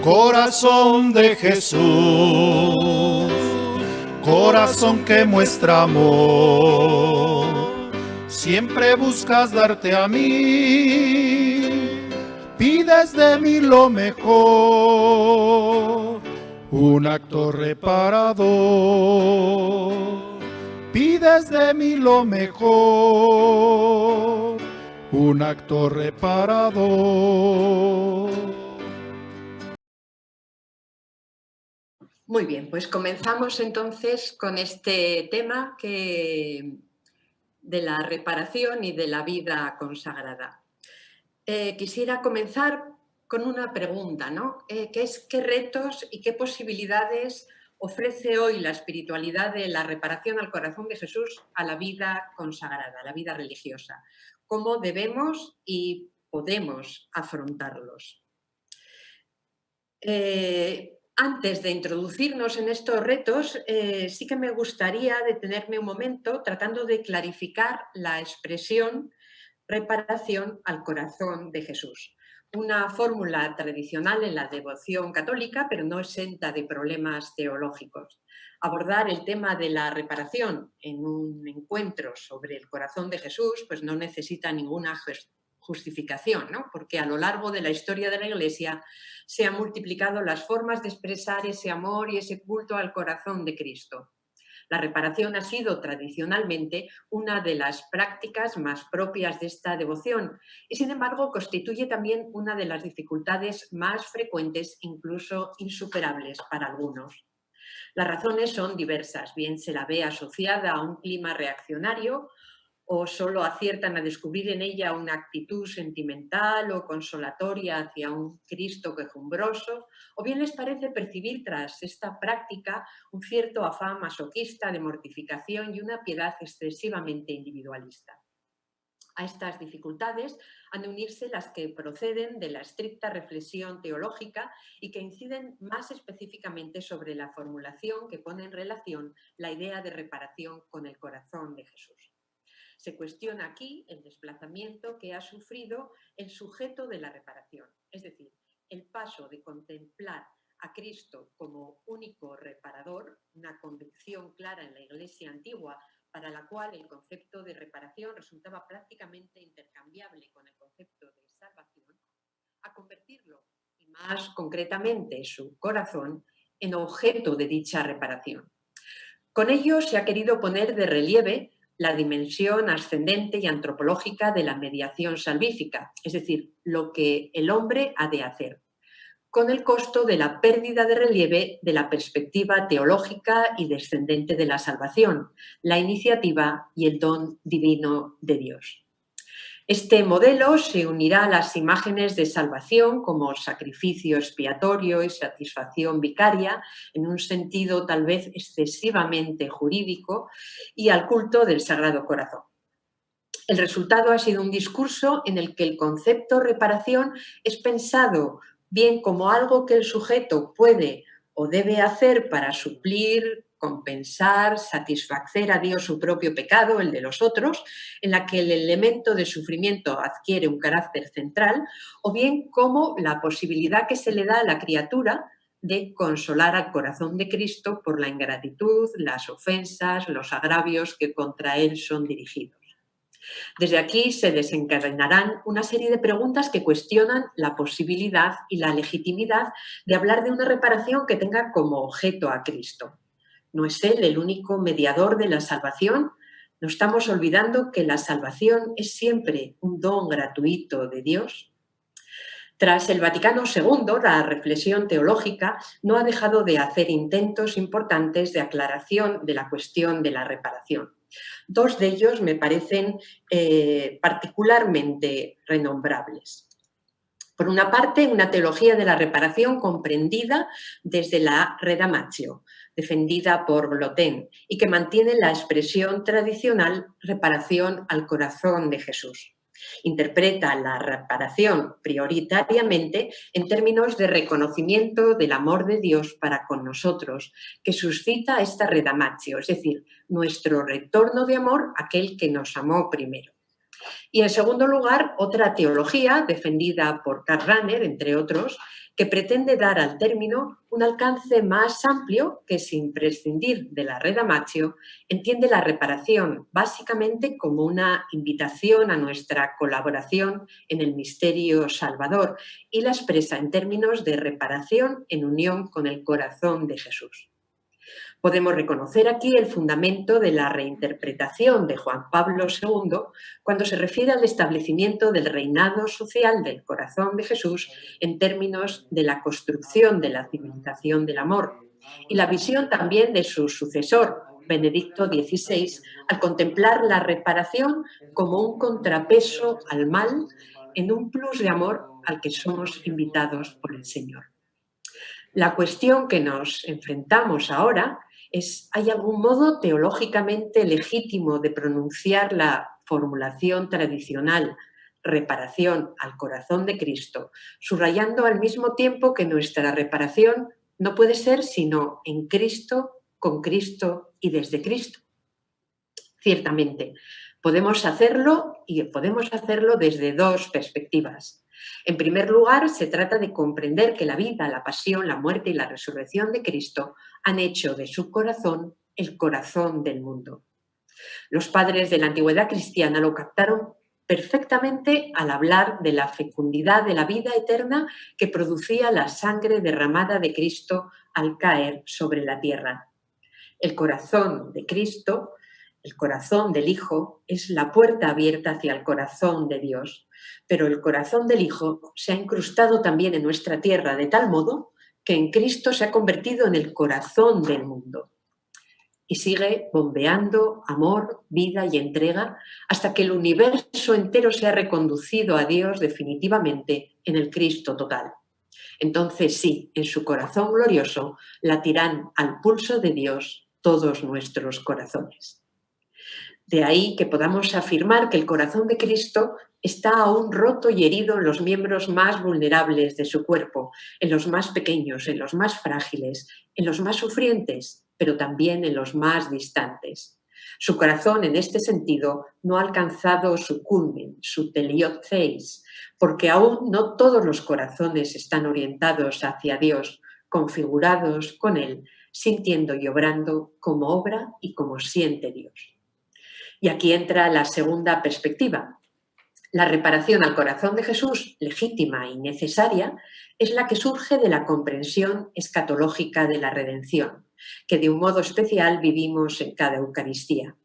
Corazón de Jesús, corazón que muestra amor, siempre buscas darte a mí, pides de mí lo mejor, un acto reparador. Pides de mí lo mejor, un acto reparador. Muy bien, pues comenzamos entonces con este tema de la reparación y de la vida consagrada. Quisiera comenzar con una pregunta, ¿no? ¿Qué retos y qué posibilidades ofrece hoy la espiritualidad de la reparación al corazón de Jesús a la vida consagrada, a la vida religiosa? ¿Cómo debemos y podemos afrontarlos? Antes de introducirnos en estos retos, sí que me gustaría detenerme un momento tratando de clarificar la expresión reparación al corazón de Jesús. Una fórmula tradicional en la devoción católica, pero no exenta de problemas teológicos. Abordar el tema de la reparación en un encuentro sobre el corazón de Jesús, pues no necesita ninguna justificación, ¿no? Porque a lo largo de la historia de la Iglesia se han multiplicado las formas de expresar ese amor y ese culto al corazón de Cristo. La reparación ha sido tradicionalmente una de las prácticas más propias de esta devoción y, sin embargo, constituye también una de las dificultades más frecuentes, incluso insuperables para algunos. Las razones son diversas, bien se la ve asociada a un clima reaccionario o solo aciertan a descubrir en ella una actitud sentimental o consolatoria hacia un Cristo quejumbroso, o bien les parece percibir tras esta práctica un cierto afán masoquista de mortificación y una piedad excesivamente individualista. A estas dificultades han de unirse las que proceden de la estricta reflexión teológica y que inciden más específicamente sobre la formulación que pone en relación la idea de reparación con el corazón de Jesús. Se cuestiona aquí el desplazamiento que ha sufrido el sujeto de la reparación, es decir, el paso de contemplar a Cristo como único reparador, una convicción clara en la Iglesia antigua para la cual el concepto de reparación resultaba prácticamente intercambiable con el concepto de salvación, a convertirlo, y más concretamente su corazón, en objeto de dicha reparación. Con ello se ha querido poner de relieve la dimensión ascendente y antropológica de la mediación salvífica, es decir, lo que el hombre ha de hacer, con el costo de la pérdida de relieve de la perspectiva teológica y descendente de la salvación, la iniciativa y el don divino de Dios. Este modelo se unirá a las imágenes de salvación como sacrificio expiatorio y satisfacción vicaria, en un sentido tal vez excesivamente jurídico, y al culto del Sagrado Corazón. El resultado ha sido un discurso en el que el concepto reparación es pensado bien como algo que el sujeto puede o debe hacer para suplir, compensar, satisfacer a Dios su propio pecado, el de los otros, en la que el elemento de sufrimiento adquiere un carácter central, o bien como la posibilidad que se le da a la criatura de consolar al corazón de Cristo por la ingratitud, las ofensas, los agravios que contra él son dirigidos. Desde aquí se desencadenarán una serie de preguntas que cuestionan la posibilidad y la legitimidad de hablar de una reparación que tenga como objeto a Cristo. ¿No es Él el único mediador de la salvación? ¿No estamos olvidando que la salvación es siempre un don gratuito de Dios? Tras el Vaticano II, la reflexión teológica no ha dejado de hacer intentos importantes de aclaración de la cuestión de la reparación. Dos de ellos me parecen particularmente renombrables. Por una parte, una teología de la reparación comprendida desde la Redamatio, defendida por Gloten, y que mantiene la expresión tradicional reparación al corazón de Jesús. Interpreta la reparación prioritariamente en términos de reconocimiento del amor de Dios para con nosotros, que suscita esta redamatio, es decir, nuestro retorno de amor a aquel que nos amó primero. Y en segundo lugar, otra teología defendida por Karl Rahner, entre otros, que pretende dar al término un alcance más amplio que, sin prescindir de la redamatio, entiende la reparación básicamente como una invitación a nuestra colaboración en el misterio salvador y la expresa en términos de reparación en unión con el corazón de Jesús. Podemos reconocer aquí el fundamento de la reinterpretación de Juan Pablo II cuando se refiere al establecimiento del reinado social del corazón de Jesús en términos de la construcción de la civilización del amor, y la visión también de su sucesor, Benedicto XVI, al contemplar la reparación como un contrapeso al mal en un plus de amor al que somos invitados por el Señor. La cuestión que nos enfrentamos ahora es, ¿hay algún modo teológicamente legítimo de pronunciar la formulación tradicional reparación al corazón de Cristo, subrayando al mismo tiempo que nuestra reparación no puede ser sino en Cristo, con Cristo y desde Cristo? Ciertamente, podemos hacerlo y podemos hacerlo desde dos perspectivas. En primer lugar, se trata de comprender que la vida, la pasión, la muerte y la resurrección de Cristo han hecho de su corazón el corazón del mundo. Los padres de la antigüedad cristiana lo captaron perfectamente al hablar de la fecundidad de la vida eterna que producía la sangre derramada de Cristo al caer sobre la tierra. El corazón de Cristo, el corazón del Hijo, es la puerta abierta hacia el corazón de Dios. Pero el corazón del Hijo se ha incrustado también en nuestra tierra de tal modo que en Cristo se ha convertido en el corazón del mundo. Y sigue bombeando amor, vida y entrega hasta que el universo entero se ha reconducido a Dios definitivamente en el Cristo total. Entonces sí, en su corazón glorioso latirán al pulso de Dios todos nuestros corazones. De ahí que podamos afirmar que el corazón de Cristo está aún roto y herido en los miembros más vulnerables de su cuerpo, en los más pequeños, en los más frágiles, en los más sufrientes, pero también en los más distantes. Su corazón, en este sentido, no ha alcanzado su culmen, su teliot theis, porque aún no todos los corazones están orientados hacia Dios, configurados con Él, sintiendo y obrando como obra y como siente Dios. Y aquí entra la segunda perspectiva. La reparación al corazón de Jesús, legítima y necesaria, es la que surge de la comprensión escatológica de la redención, que de un modo especial vivimos en cada Eucaristía.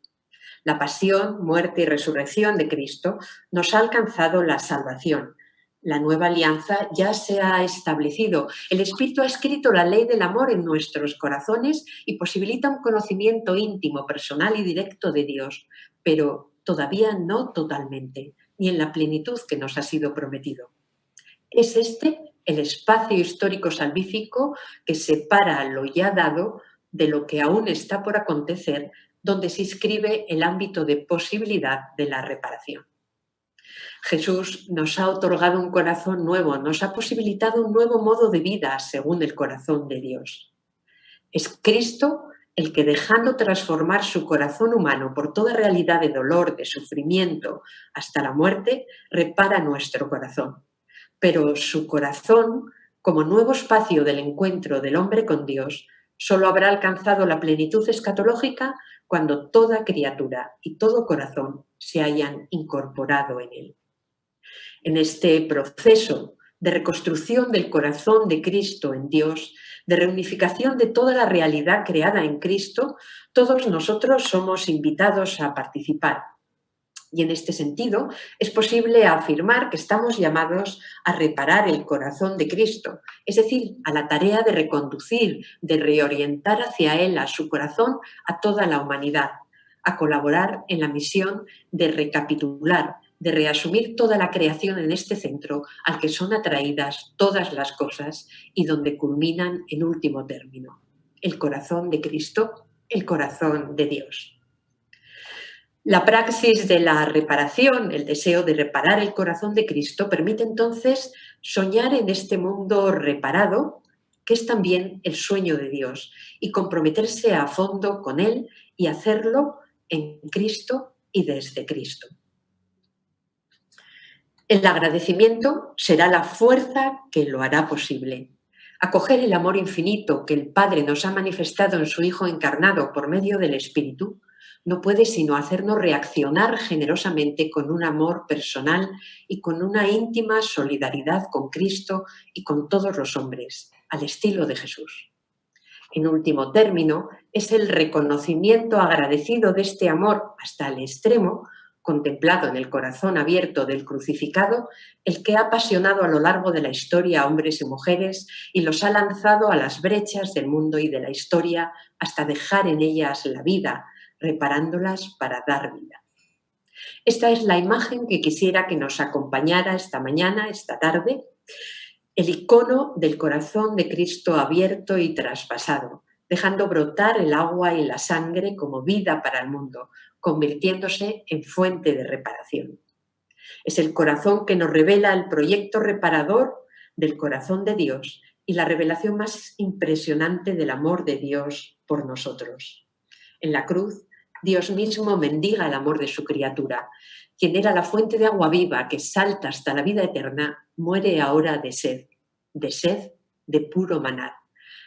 La pasión, muerte y resurrección de Cristo nos ha alcanzado la salvación. La nueva alianza ya se ha establecido. El Espíritu ha escrito la ley del amor en nuestros corazones y posibilita un conocimiento íntimo, personal y directo de Dios, pero todavía no totalmente, ni en la plenitud que nos ha sido prometido. Es este el espacio histórico salvífico que separa lo ya dado de lo que aún está por acontecer, donde se inscribe el ámbito de posibilidad de la reparación. Jesús nos ha otorgado un corazón nuevo, nos ha posibilitado un nuevo modo de vida según el corazón de Dios. Es Cristo el que, dejando transformar su corazón humano por toda realidad de dolor, de sufrimiento, hasta la muerte, repara nuestro corazón. Pero su corazón, como nuevo espacio del encuentro del hombre con Dios, solo habrá alcanzado la plenitud escatológica cuando toda criatura y todo corazón se hayan incorporado en él. En este proceso de reconstrucción del corazón de Cristo en Dios, de reunificación de toda la realidad creada en Cristo, todos nosotros somos invitados a participar. Y en este sentido, es posible afirmar que estamos llamados a reparar el corazón de Cristo, es decir, a la tarea de reconducir, de reorientar hacia Él, a su corazón, a toda la humanidad, a colaborar en la misión de recapitular, de reasumir toda la creación en este centro al que son atraídas todas las cosas y donde culminan en último término, el corazón de Cristo, el corazón de Dios. La praxis de la reparación, el deseo de reparar el corazón de Cristo, permite entonces soñar en este mundo reparado, que es también el sueño de Dios, y comprometerse a fondo con Él y hacerlo en Cristo y desde Cristo. El agradecimiento será la fuerza que lo hará posible. Acoger el amor infinito que el Padre nos ha manifestado en su Hijo encarnado por medio del Espíritu no puede sino hacernos reaccionar generosamente con un amor personal y con una íntima solidaridad con Cristo y con todos los hombres, al estilo de Jesús. En último término, es el reconocimiento agradecido de este amor hasta el extremo, contemplado en el corazón abierto del crucificado, el que ha apasionado a lo largo de la historia a hombres y mujeres y los ha lanzado a las brechas del mundo y de la historia hasta dejar en ellas la vida, reparándolas para dar vida. Esta es la imagen que quisiera que nos acompañara esta mañana, esta tarde, el icono del corazón de Cristo abierto y traspasado, dejando brotar el agua y la sangre como vida para el mundo, convirtiéndose en fuente de reparación. Es el corazón que nos revela el proyecto reparador del corazón de Dios y la revelación más impresionante del amor de Dios por nosotros. En la cruz, Dios mismo mendiga el amor de su criatura. Quien era la fuente de agua viva que salta hasta la vida eterna, muere ahora de sed de puro maná,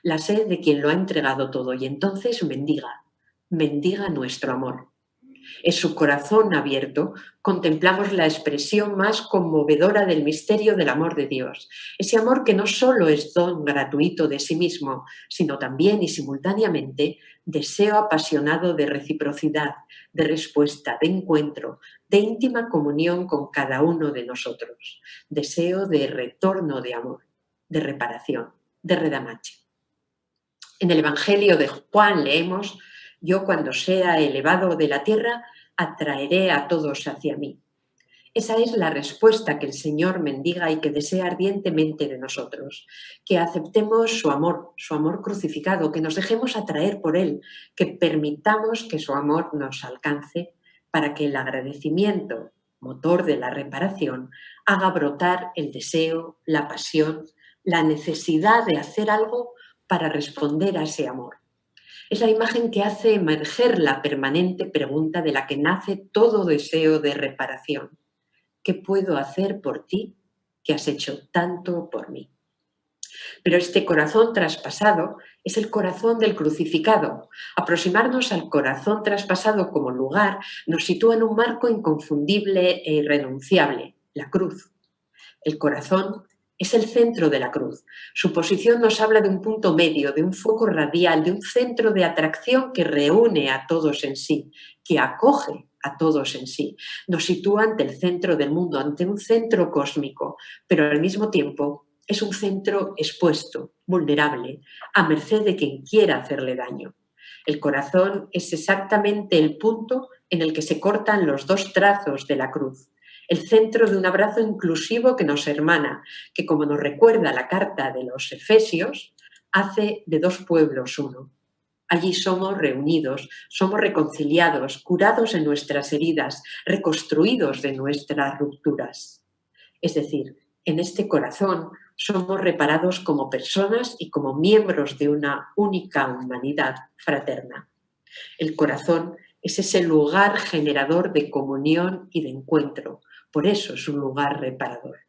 la sed de quien lo ha entregado todo y entonces mendiga nuestro amor. En su corazón abierto contemplamos la expresión más conmovedora del misterio del amor de Dios. Ese amor que no solo es don gratuito de sí mismo, sino también y simultáneamente deseo apasionado de reciprocidad, de respuesta, de encuentro, de íntima comunión con cada uno de nosotros. Deseo de retorno de amor, de reparación, de redamache. En el Evangelio de Juan leemos: yo cuando sea elevado de la tierra, atraeré a todos hacia mí. Esa es la respuesta que el Señor mendiga y que desea ardientemente de nosotros, que aceptemos su amor crucificado, que nos dejemos atraer por Él, que permitamos que su amor nos alcance para que el agradecimiento, motor de la reparación, haga brotar el deseo, la pasión, la necesidad de hacer algo para responder a ese amor. Es la imagen que hace emerger la permanente pregunta de la que nace todo deseo de reparación. ¿Qué puedo hacer por ti que has hecho tanto por mí? Pero este corazón traspasado es el corazón del crucificado. Aproximarnos al corazón traspasado como lugar nos sitúa en un marco inconfundible e irrenunciable, la cruz. El corazón es el centro de la cruz. Su posición nos habla de un punto medio, de un foco radial, de un centro de atracción que reúne a todos en sí, que acoge a todos en sí. Nos sitúa ante el centro del mundo, ante un centro cósmico, pero al mismo tiempo es un centro expuesto, vulnerable, a merced de quien quiera hacerle daño. El corazón es exactamente el punto en el que se cortan los dos trazos de la cruz. El centro de un abrazo inclusivo que nos hermana, que, como nos recuerda la carta de los Efesios, hace de dos pueblos uno. Allí somos reunidos, somos reconciliados, curados en nuestras heridas, reconstruidos de nuestras rupturas. Es decir, en este corazón somos reparados como personas y como miembros de una única humanidad fraterna. El corazón es ese lugar generador de comunión y de encuentro. Por eso es un lugar reparador.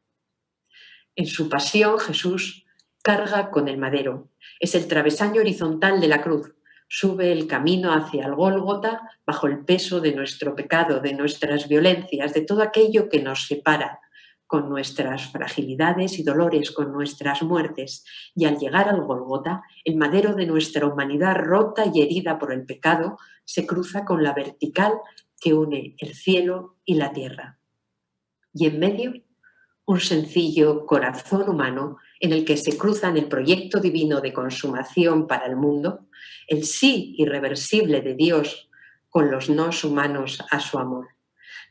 En su pasión, Jesús carga con el madero. Es el travesaño horizontal de la cruz. Sube el camino hacia el Gólgota bajo el peso de nuestro pecado, de nuestras violencias, de todo aquello que nos separa, con nuestras fragilidades y dolores, con nuestras muertes. Y al llegar al Gólgota, el madero de nuestra humanidad rota y herida por el pecado se cruza con la vertical que une el cielo y la tierra. Y en medio, un sencillo corazón humano en el que se cruzan el proyecto divino de consumación para el mundo, el sí irreversible de Dios con los no humanos a su amor.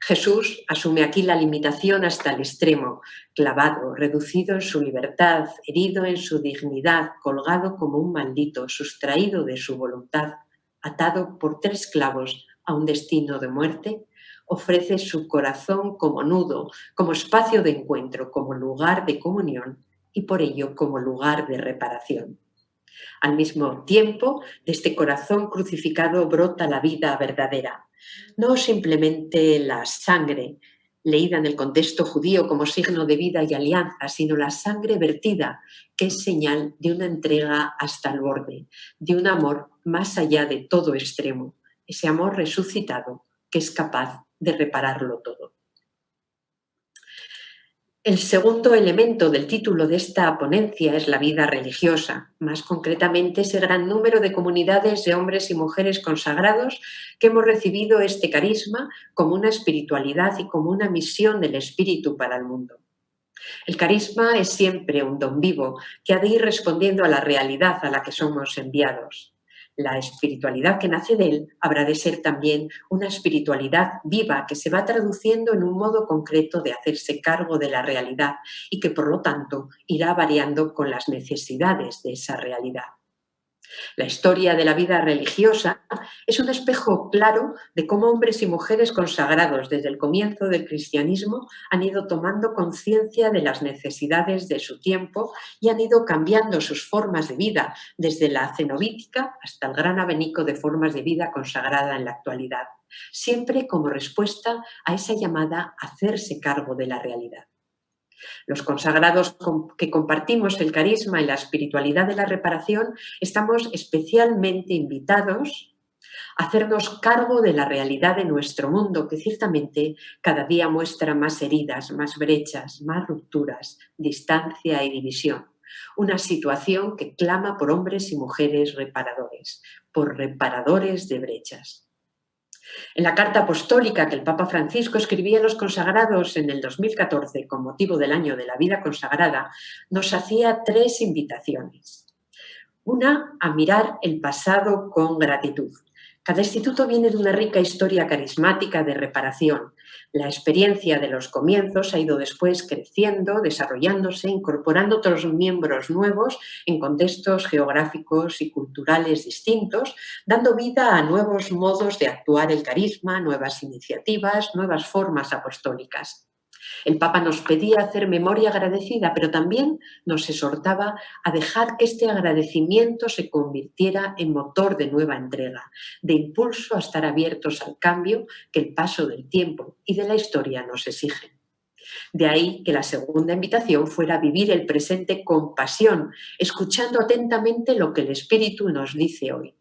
Jesús asume aquí la limitación hasta el extremo, clavado, reducido en su libertad, herido en su dignidad, colgado como un maldito, sustraído de su voluntad, atado por 3 clavos a un destino de muerte. Ofrece su corazón como nudo, como espacio de encuentro, como lugar de comunión y por ello como lugar de reparación. Al mismo tiempo, de este corazón crucificado brota la vida verdadera, no simplemente la sangre, leída en el contexto judío como signo de vida y alianza, sino la sangre vertida, que es señal de una entrega hasta el borde, de un amor más allá de todo extremo, ese amor resucitado que es capaz de repararlo todo. El segundo elemento del título de esta ponencia es la vida religiosa, más concretamente ese gran número de comunidades de hombres y mujeres consagrados que hemos recibido este carisma como una espiritualidad y como una misión del espíritu para el mundo. El carisma es siempre un don vivo que ha de ir respondiendo a la realidad a la que somos enviados. La espiritualidad que nace de él habrá de ser también una espiritualidad viva que se va traduciendo en un modo concreto de hacerse cargo de la realidad y que por lo tanto irá variando con las necesidades de esa realidad. La historia de la vida religiosa es un espejo claro de cómo hombres y mujeres consagrados desde el comienzo del cristianismo han ido tomando conciencia de las necesidades de su tiempo y han ido cambiando sus formas de vida, desde la cenobítica hasta el gran abanico de formas de vida consagrada en la actualidad, siempre como respuesta a esa llamada a hacerse cargo de la realidad. Los consagrados que compartimos el carisma y la espiritualidad de la reparación estamos especialmente invitados a hacernos cargo de la realidad de nuestro mundo, que ciertamente cada día muestra más heridas, más brechas, más rupturas, distancia y división. Una situación que clama por hombres y mujeres reparadores, por reparadores de brechas. En la carta apostólica que el Papa Francisco escribía a los consagrados en el 2014 con motivo del año de la vida consagrada, nos hacía 3 invitaciones. Una, a mirar el pasado con gratitud. Cada instituto viene de una rica historia carismática de reparación. La experiencia de los comienzos ha ido después creciendo, desarrollándose, incorporando otros miembros nuevos en contextos geográficos y culturales distintos, dando vida a nuevos modos de actuar el carisma, nuevas iniciativas, nuevas formas apostólicas. El Papa nos pedía hacer memoria agradecida, pero también nos exhortaba a dejar que este agradecimiento se convirtiera en motor de nueva entrega, de impulso a estar abiertos al cambio que el paso del tiempo y de la historia nos exigen. De ahí que la segunda invitación fuera vivir el presente con pasión, escuchando atentamente lo que el Espíritu nos dice hoy.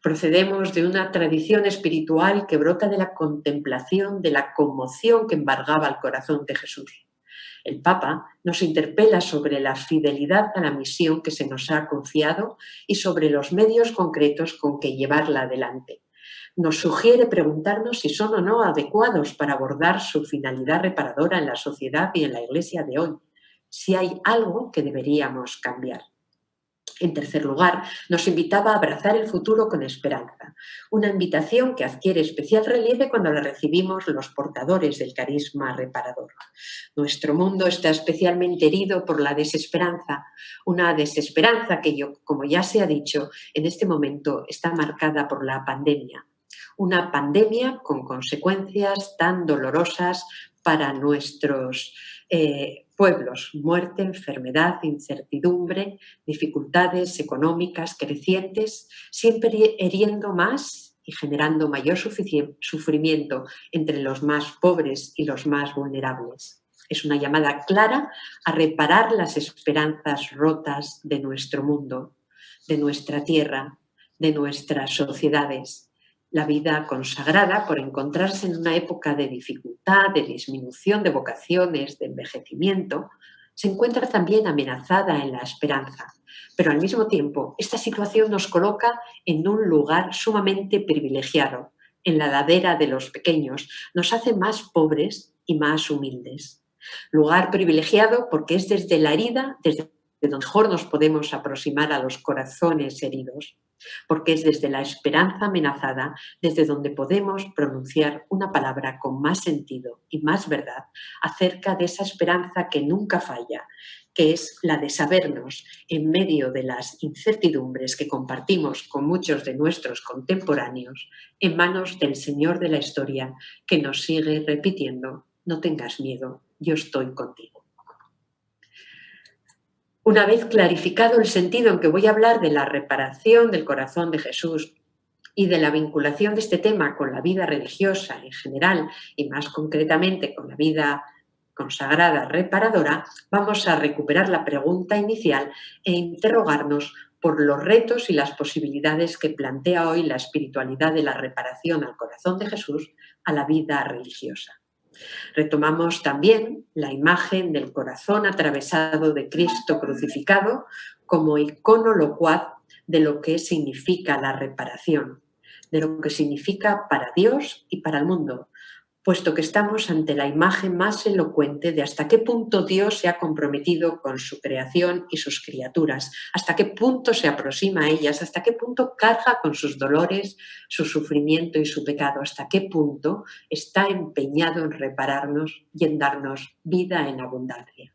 Procedemos de una tradición espiritual que brota de la contemplación, de la conmoción que embargaba el corazón de Jesús. El Papa nos interpela sobre la fidelidad a la misión que se nos ha confiado y sobre los medios concretos con que llevarla adelante. Nos sugiere preguntarnos si son o no adecuados para abordar su finalidad reparadora en la sociedad y en la Iglesia de hoy, si hay algo que deberíamos cambiar. En tercer lugar, nos invitaba a abrazar el futuro con esperanza, una invitación que adquiere especial relieve cuando la recibimos los portadores del carisma reparador. Nuestro mundo está especialmente herido por la desesperanza, una desesperanza que, como ya se ha dicho, en este momento está marcada por la pandemia. Una pandemia con consecuencias tan dolorosas para nuestros pueblos: muerte, enfermedad, incertidumbre, dificultades económicas crecientes, siempre hiriendo más y generando mayor sufrimiento entre los más pobres y los más vulnerables. Es una llamada clara a reparar las esperanzas rotas de nuestro mundo, de nuestra tierra, de nuestras sociedades. La vida consagrada, por encontrarse en una época de dificultad, de disminución de vocaciones, de envejecimiento, se encuentra también amenazada en la esperanza. Pero al mismo tiempo, esta situación nos coloca en un lugar sumamente privilegiado. En la ladera de los pequeños nos hace más pobres y más humildes. Lugar privilegiado porque es desde la herida, desde donde mejor nos podemos aproximar a los corazones heridos, porque es desde la esperanza amenazada desde donde podemos pronunciar una palabra con más sentido y más verdad acerca de esa esperanza que nunca falla, que es la de sabernos en medio de las incertidumbres que compartimos con muchos de nuestros contemporáneos en manos del Señor de la historia, que nos sigue repitiendo: no tengas miedo, yo estoy contigo. Una vez clarificado el sentido en que voy a hablar de la reparación del corazón de Jesús y de la vinculación de este tema con la vida religiosa en general y más concretamente con la vida consagrada reparadora, vamos a recuperar la pregunta inicial e interrogarnos por los retos y las posibilidades que plantea hoy la espiritualidad de la reparación al corazón de Jesús a la vida religiosa. Retomamos también la imagen del corazón atravesado de Cristo crucificado como icono locuaz de lo que significa la reparación, de lo que significa para Dios y para el mundo, puesto que estamos ante la imagen más elocuente de hasta qué punto Dios se ha comprometido con su creación y sus criaturas, hasta qué punto se aproxima a ellas, hasta qué punto carga con sus dolores, su sufrimiento y su pecado, hasta qué punto está empeñado en repararnos y en darnos vida en abundancia.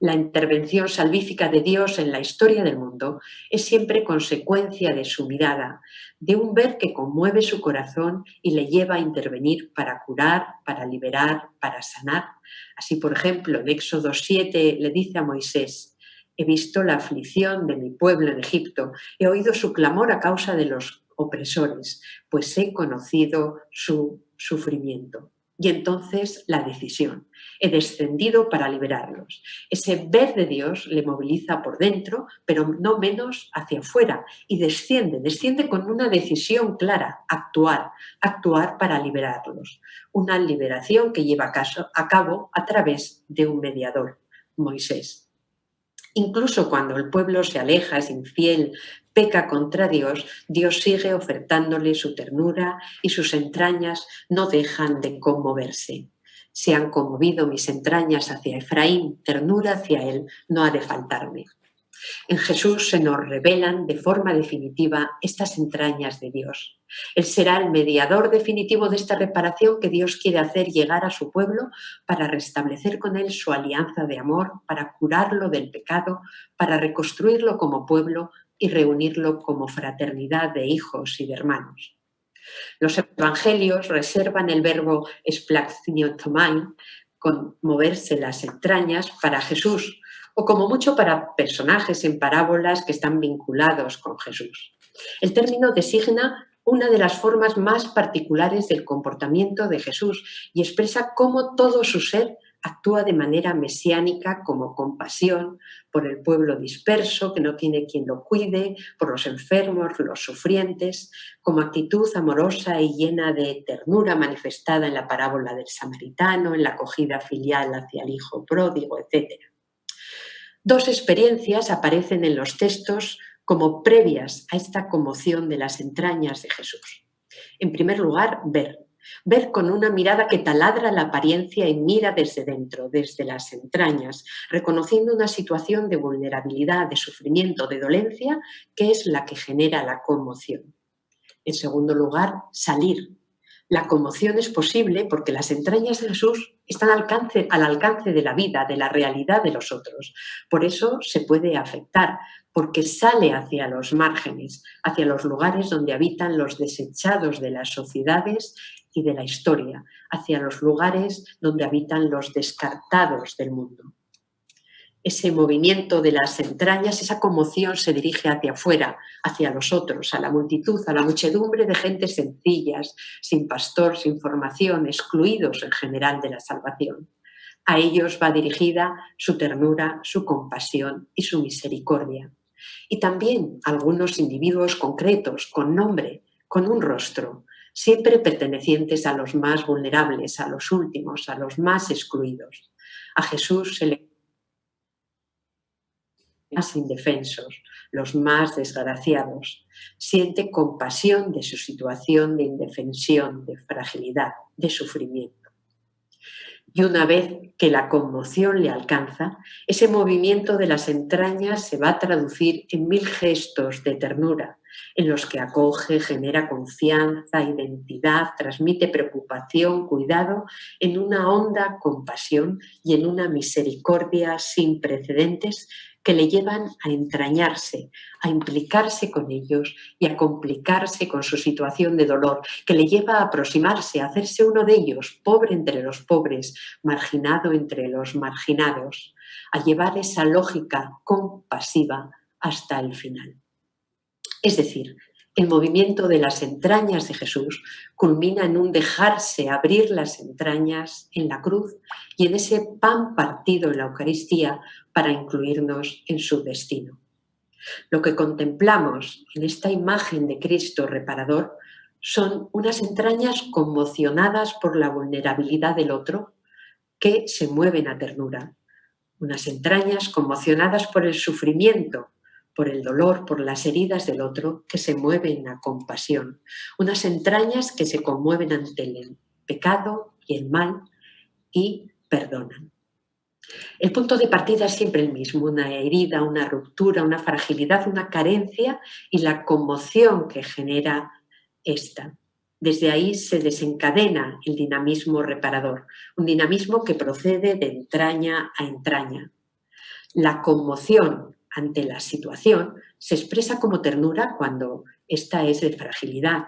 La intervención salvífica de Dios en la historia del mundo es siempre consecuencia de su mirada, de un ver que conmueve su corazón y le lleva a intervenir para curar, para liberar, para sanar. Así, por ejemplo, en Éxodo 7 le dice a Moisés: he visto la aflicción de mi pueblo en Egipto, he oído su clamor a causa de los opresores, pues he conocido su sufrimiento. Y entonces la decisión: he descendido para liberarlos. Ese ver de Dios le moviliza por dentro, pero no menos hacia afuera, y desciende con una decisión clara: actuar para liberarlos. Una liberación que lleva a cabo a través de un mediador, Moisés. Incluso cuando el pueblo se aleja, es infiel, peca contra Dios, Dios sigue ofertándole su ternura y sus entrañas no dejan de conmoverse. Se han conmovido mis entrañas hacia Efraín, ternura hacia él no ha de faltarme. En Jesús se nos revelan de forma definitiva estas entrañas de Dios. Él será el mediador definitivo de esta reparación que Dios quiere hacer llegar a su pueblo para restablecer con él su alianza de amor, para curarlo del pecado, para reconstruirlo como pueblo y reunirlo como fraternidad de hijos y de hermanos. Los evangelios reservan el verbo esplagchniotomai, con moverse las entrañas, para Jesús, o como mucho para personajes en parábolas que están vinculados con Jesús. El término designa una de las formas más particulares del comportamiento de Jesús y expresa cómo todo su ser actúa de manera mesiánica, como compasión por el pueblo disperso que no tiene quien lo cuide, por los enfermos, los sufrientes, como actitud amorosa y llena de ternura manifestada en la parábola del samaritano, en la acogida filial hacia el hijo pródigo, etc. Dos experiencias aparecen en los textos como previas a esta conmoción de las entrañas de Jesús. En primer lugar, ver con una mirada que taladra la apariencia y mira desde dentro, desde las entrañas, reconociendo una situación de vulnerabilidad, de sufrimiento, de dolencia, que es la que genera la conmoción. En segundo lugar, salir. La conmoción es posible porque las entrañas de Jesús están al alcance de la vida, de la realidad de los otros. Por eso se puede afectar, porque sale hacia los márgenes, hacia los lugares donde habitan los desechados de las sociedades y de la historia, hacia los lugares donde habitan los descartados del mundo. Ese movimiento de las entrañas, esa conmoción se dirige hacia afuera, hacia los otros, a la multitud, a la muchedumbre de gentes sencillas, sin pastor, sin formación, excluidos en general de la salvación. A ellos va dirigida su ternura, su compasión y su misericordia. Y también a algunos individuos concretos, con nombre, con un rostro, siempre pertenecientes a los más vulnerables, a los últimos, a los más excluidos. A Jesús se le más indefensos, los más desgraciados. Siente compasión de su situación de indefensión, de fragilidad, de sufrimiento. Y una vez que la conmoción le alcanza, ese movimiento de las entrañas se va a traducir en 1000 gestos de ternura, en los que acoge, genera confianza, identidad, transmite preocupación, cuidado, en una honda compasión y en una misericordia sin precedentes que le llevan a entrañarse, a implicarse con ellos y a complicarse con su situación de dolor, que le lleva a aproximarse, a hacerse uno de ellos, pobre entre los pobres, marginado entre los marginados, a llevar esa lógica compasiva hasta el final. Es decir, El movimiento de las entrañas de Jesús culmina en un dejarse abrir las entrañas en la cruz y en ese pan partido en la Eucaristía para incluirnos en su destino. Lo que contemplamos en esta imagen de Cristo reparador son unas entrañas conmocionadas por la vulnerabilidad del otro que se mueven a ternura, unas entrañas conmocionadas por el sufrimiento, por el dolor, por las heridas del otro, que se mueven a compasión, unas entrañas que se conmueven ante el pecado y el mal y perdonan. El punto de partida es siempre el mismo, una herida, una ruptura, una fragilidad, una carencia y la conmoción que genera esta. Desde ahí se desencadena el dinamismo reparador, un dinamismo que procede de entraña a entraña. La conmoción ante la situación se expresa como ternura cuando esta es de fragilidad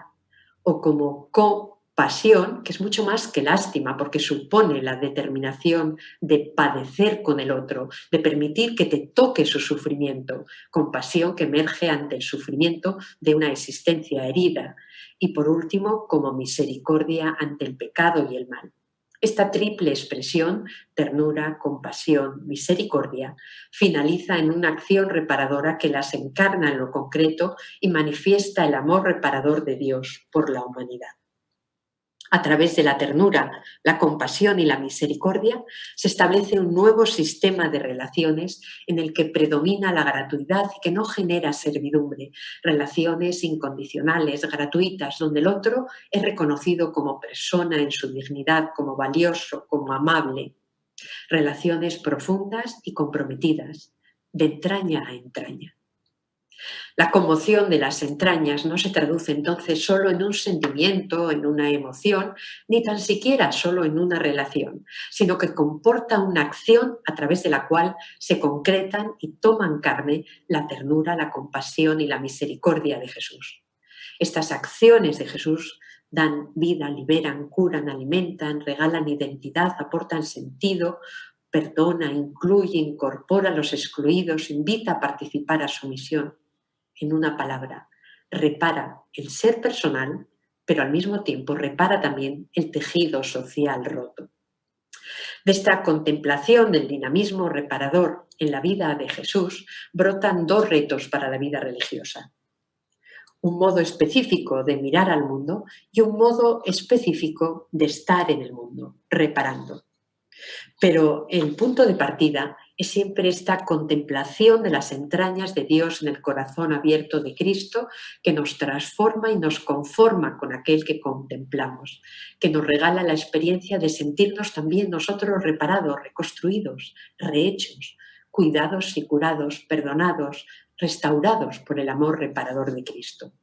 o como compasión, que es mucho más que lástima porque supone la determinación de padecer con el otro, de permitir que te toque su sufrimiento, compasión que emerge ante el sufrimiento de una existencia herida y por último como misericordia ante el pecado y el mal. Esta triple expresión, ternura, compasión, misericordia, finaliza en una acción reparadora que las encarna en lo concreto y manifiesta el amor reparador de Dios por la humanidad. A través de la ternura, la compasión y la misericordia se establece un nuevo sistema de relaciones en el que predomina la gratuidad y que no genera servidumbre, relaciones incondicionales, gratuitas, donde el otro es reconocido como persona en su dignidad, como valioso, como amable. Relaciones profundas y comprometidas, de entraña a entraña. La conmoción de las entrañas no se traduce entonces solo en un sentimiento, en una emoción, ni tan siquiera solo en una relación, sino que comporta una acción a través de la cual se concretan y toman carne la ternura, la compasión y la misericordia de Jesús. Estas acciones de Jesús dan vida, liberan, curan, alimentan, regalan identidad, aportan sentido, perdona, incluye, incorpora a los excluidos, invita a participar a su misión. En una palabra, repara el ser personal, pero al mismo tiempo repara también el tejido social roto. De esta contemplación del dinamismo reparador en la vida de Jesús brotan dos retos para la vida religiosa. Un modo específico de mirar al mundo y un modo específico de estar en el mundo, reparando. Pero el punto de partida es siempre esta contemplación de las entrañas de Dios en el corazón abierto de Cristo que nos transforma y nos conforma con aquel que contemplamos, que nos regala la experiencia de sentirnos también nosotros reparados, reconstruidos, rehechos, cuidados y curados, perdonados, restaurados por el amor reparador de Cristo.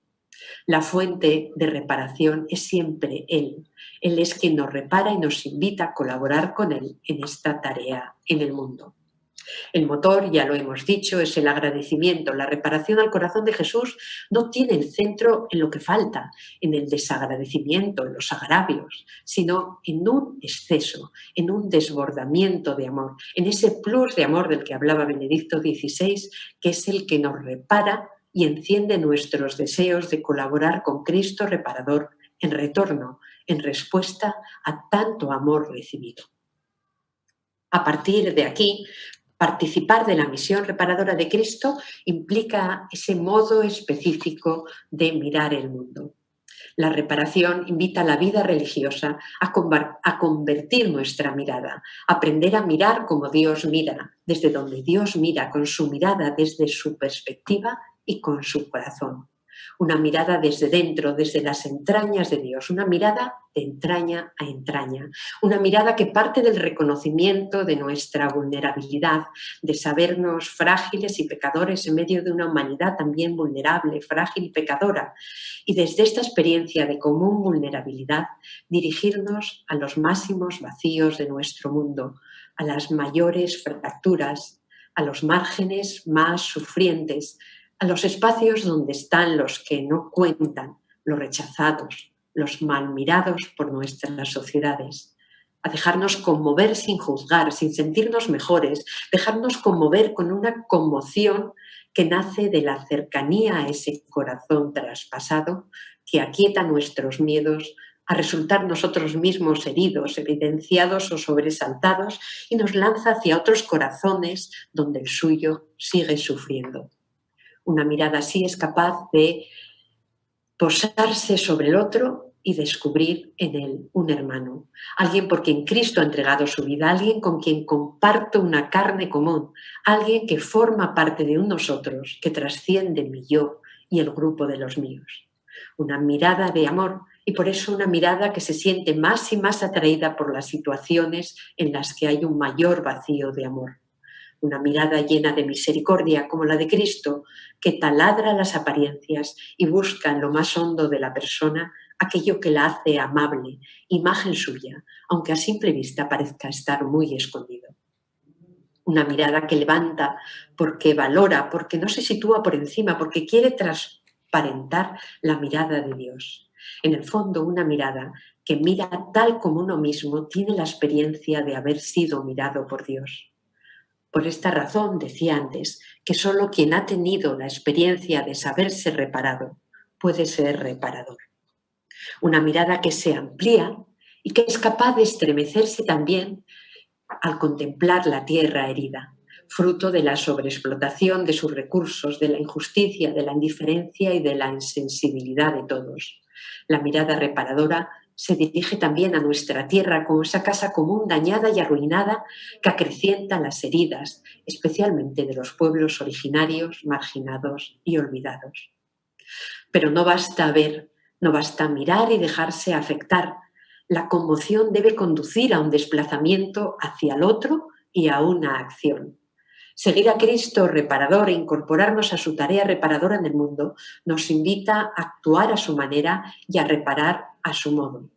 La fuente de reparación es siempre Él. Él es quien nos repara y nos invita a colaborar con Él en esta tarea en el mundo. El motor, ya lo hemos dicho, es el agradecimiento. La reparación al corazón de Jesús no tiene el centro en lo que falta, en el desagradecimiento, en los agravios, sino en un exceso, en un desbordamiento de amor, en ese plus de amor del que hablaba Benedicto XVI, que es el que nos repara y enciende nuestros deseos de colaborar con Cristo reparador en retorno, en respuesta a tanto amor recibido. A partir de aquí, participar de la misión reparadora de Cristo implica ese modo específico de mirar el mundo. La reparación invita a la vida religiosa a convertir nuestra mirada, a aprender a mirar como Dios mira, desde donde Dios mira, con su mirada desde su perspectiva y con su corazón. Una mirada desde dentro, desde las entrañas de Dios, una mirada de entraña a entraña, una mirada que parte del reconocimiento de nuestra vulnerabilidad, de sabernos frágiles y pecadores en medio de una humanidad también vulnerable, frágil y pecadora, y desde esta experiencia de común vulnerabilidad dirigirnos a los máximos vacíos de nuestro mundo, a las mayores fracturas, a los márgenes más sufrientes, a los espacios donde están los que no cuentan, los rechazados, los mal mirados por nuestras sociedades, a dejarnos conmover sin juzgar, sin sentirnos mejores, dejarnos conmover con una conmoción que nace de la cercanía a ese corazón traspasado que aquieta nuestros miedos a resultar nosotros mismos heridos, evidenciados o sobresaltados y nos lanza hacia otros corazones donde el suyo sigue sufriendo. Una mirada así es capaz de posarse sobre el otro y descubrir en él un hermano, alguien por quien Cristo ha entregado su vida, alguien con quien comparto una carne común, alguien que forma parte de un nosotros, que trasciende mi yo y el grupo de los míos. Una mirada de amor y por eso una mirada que se siente más y más atraída por las situaciones en las que hay un mayor vacío de amor. Una mirada llena de misericordia como la de Cristo, que taladra las apariencias y busca en lo más hondo de la persona aquello que la hace amable, imagen suya, aunque a simple vista parezca estar muy escondido. Una mirada que levanta porque valora, porque no se sitúa por encima, porque quiere transparentar la mirada de Dios. En el fondo, una mirada que mira tal como uno mismo tiene la experiencia de haber sido mirado por Dios. Por esta razón, decía antes, que solo quien ha tenido la experiencia de saberse reparado puede ser reparador. Una mirada que se amplía y que es capaz de estremecerse también al contemplar la tierra herida, fruto de la sobreexplotación de sus recursos, de la injusticia, de la indiferencia y de la insensibilidad de todos. La mirada reparadora se dirige también a nuestra tierra como esa casa común dañada y arruinada que acrecienta las heridas, especialmente de los pueblos originarios, marginados y olvidados. Pero no basta ver, no basta mirar y dejarse afectar. La conmoción debe conducir a un desplazamiento hacia el otro y a una acción. Seguir a Cristo reparador e incorporarnos a su tarea reparadora en el mundo nos invita a actuar a su manera y a reparar a su modo.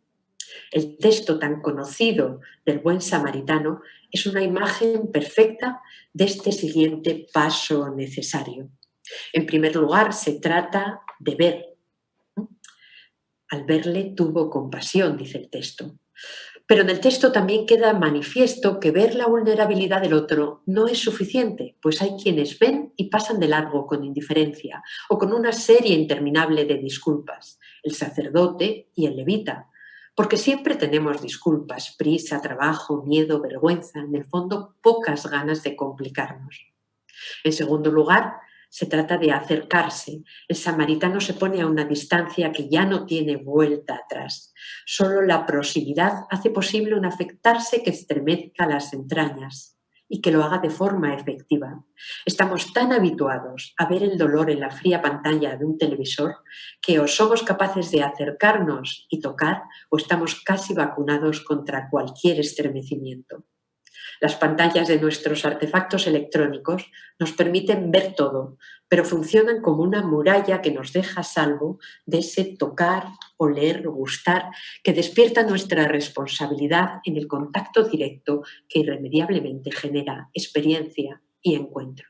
El texto tan conocido del buen samaritano es una imagen perfecta de este siguiente paso necesario. En primer lugar, se trata de ver. Al verle tuvo compasión, dice el texto. Pero en el texto también queda manifiesto que ver la vulnerabilidad del otro no es suficiente, pues hay quienes ven y pasan de largo con indiferencia o con una serie interminable de disculpas, el sacerdote y el levita, porque siempre tenemos disculpas, prisa, trabajo, miedo, vergüenza, en el fondo pocas ganas de complicarnos. En segundo lugar, se trata de acercarse. El samaritano se pone a una distancia que ya no tiene vuelta atrás. Solo la proximidad hace posible un afectarse que estremezca las entrañas y que lo haga de forma efectiva. Estamos tan habituados a ver el dolor en la fría pantalla de un televisor que o somos capaces de acercarnos y tocar o estamos casi vacunados contra cualquier estremecimiento. Las pantallas de nuestros artefactos electrónicos nos permiten ver todo, pero funcionan como una muralla que nos deja a salvo de ese tocar, oler, gustar, que despierta nuestra responsabilidad en el contacto directo que irremediablemente genera experiencia y encuentro.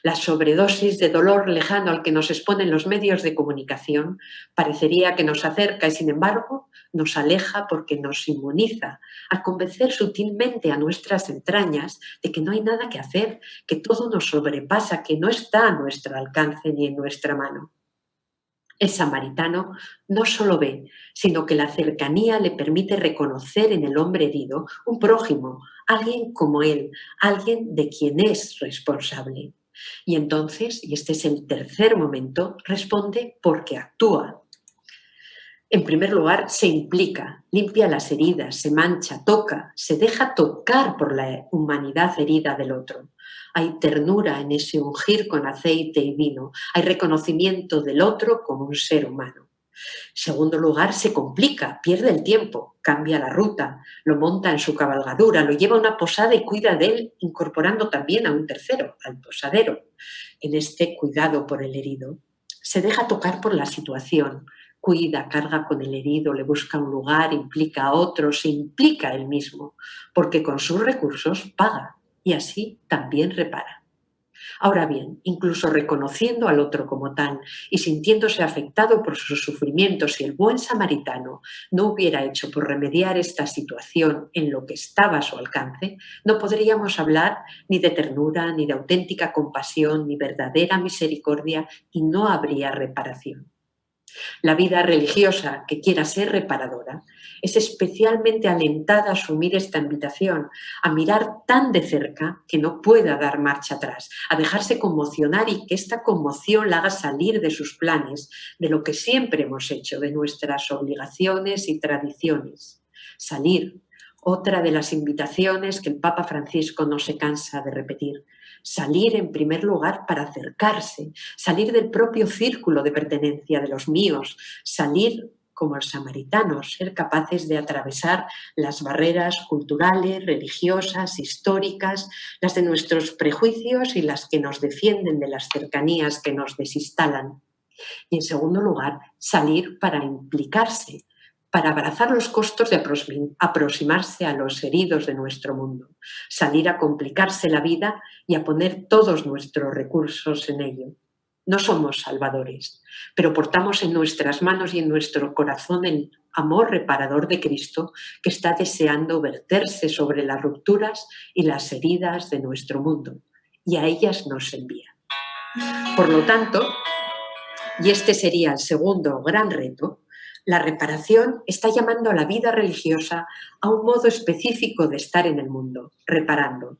La sobredosis de dolor lejano al que nos exponen los medios de comunicación parecería que nos acerca y, sin embargo, nos aleja porque nos inmuniza a convencer sutilmente a nuestras entrañas de que no hay nada que hacer, que todo nos sobrepasa, que no está a nuestro alcance ni en nuestra mano. El samaritano no solo ve, sino que la cercanía le permite reconocer en el hombre herido un prójimo, alguien como él, alguien de quien es responsable. Y entonces, y este es el tercer momento, responde porque actúa. En primer lugar, se implica, limpia las heridas, se mancha, toca, se deja tocar por la humanidad herida del otro. Hay ternura en ese ungir con aceite y vino, hay reconocimiento del otro como un ser humano. En segundo lugar, se complica, pierde el tiempo, cambia la ruta, lo monta en su cabalgadura, lo lleva a una posada y cuida de él, incorporando también a un tercero, al posadero. En este cuidado por el herido, se deja tocar por la situación, cuida, carga con el herido, le busca un lugar, implica a otros, se implica él mismo, porque con sus recursos paga y así también repara. Ahora bien, incluso reconociendo al otro como tal y sintiéndose afectado por sus sufrimientos, si el buen samaritano no hubiera hecho por remediar esta situación en lo que estaba a su alcance, no podríamos hablar ni de ternura, ni de auténtica compasión, ni verdadera misericordia, y no habría reparación. La vida religiosa que quiera ser reparadora es especialmente alentada a asumir esta invitación, a mirar tan de cerca que no pueda dar marcha atrás, a dejarse conmocionar y que esta conmoción la haga salir de sus planes, de lo que siempre hemos hecho, de nuestras obligaciones y tradiciones. Salir, otra de las invitaciones que el Papa Francisco no se cansa de repetir. Salir en primer lugar para acercarse, salir del propio círculo de pertenencia de los míos, salir como los samaritanos, ser capaces de atravesar las barreras culturales, religiosas, históricas, las de nuestros prejuicios y las que nos defienden de las cercanías que nos desinstalan. Y en segundo lugar, salir para implicarse, para abrazar los costos de aproximarse a los heridos de nuestro mundo, salir a complicarse la vida y a poner todos nuestros recursos en ello. No somos salvadores, pero portamos en nuestras manos y en nuestro corazón el amor reparador de Cristo que está deseando verterse sobre las rupturas y las heridas de nuestro mundo, y a ellas nos envía. Por lo tanto, y este sería el segundo gran reto, la reparación está llamando a la vida religiosa a un modo específico de estar en el mundo, reparando.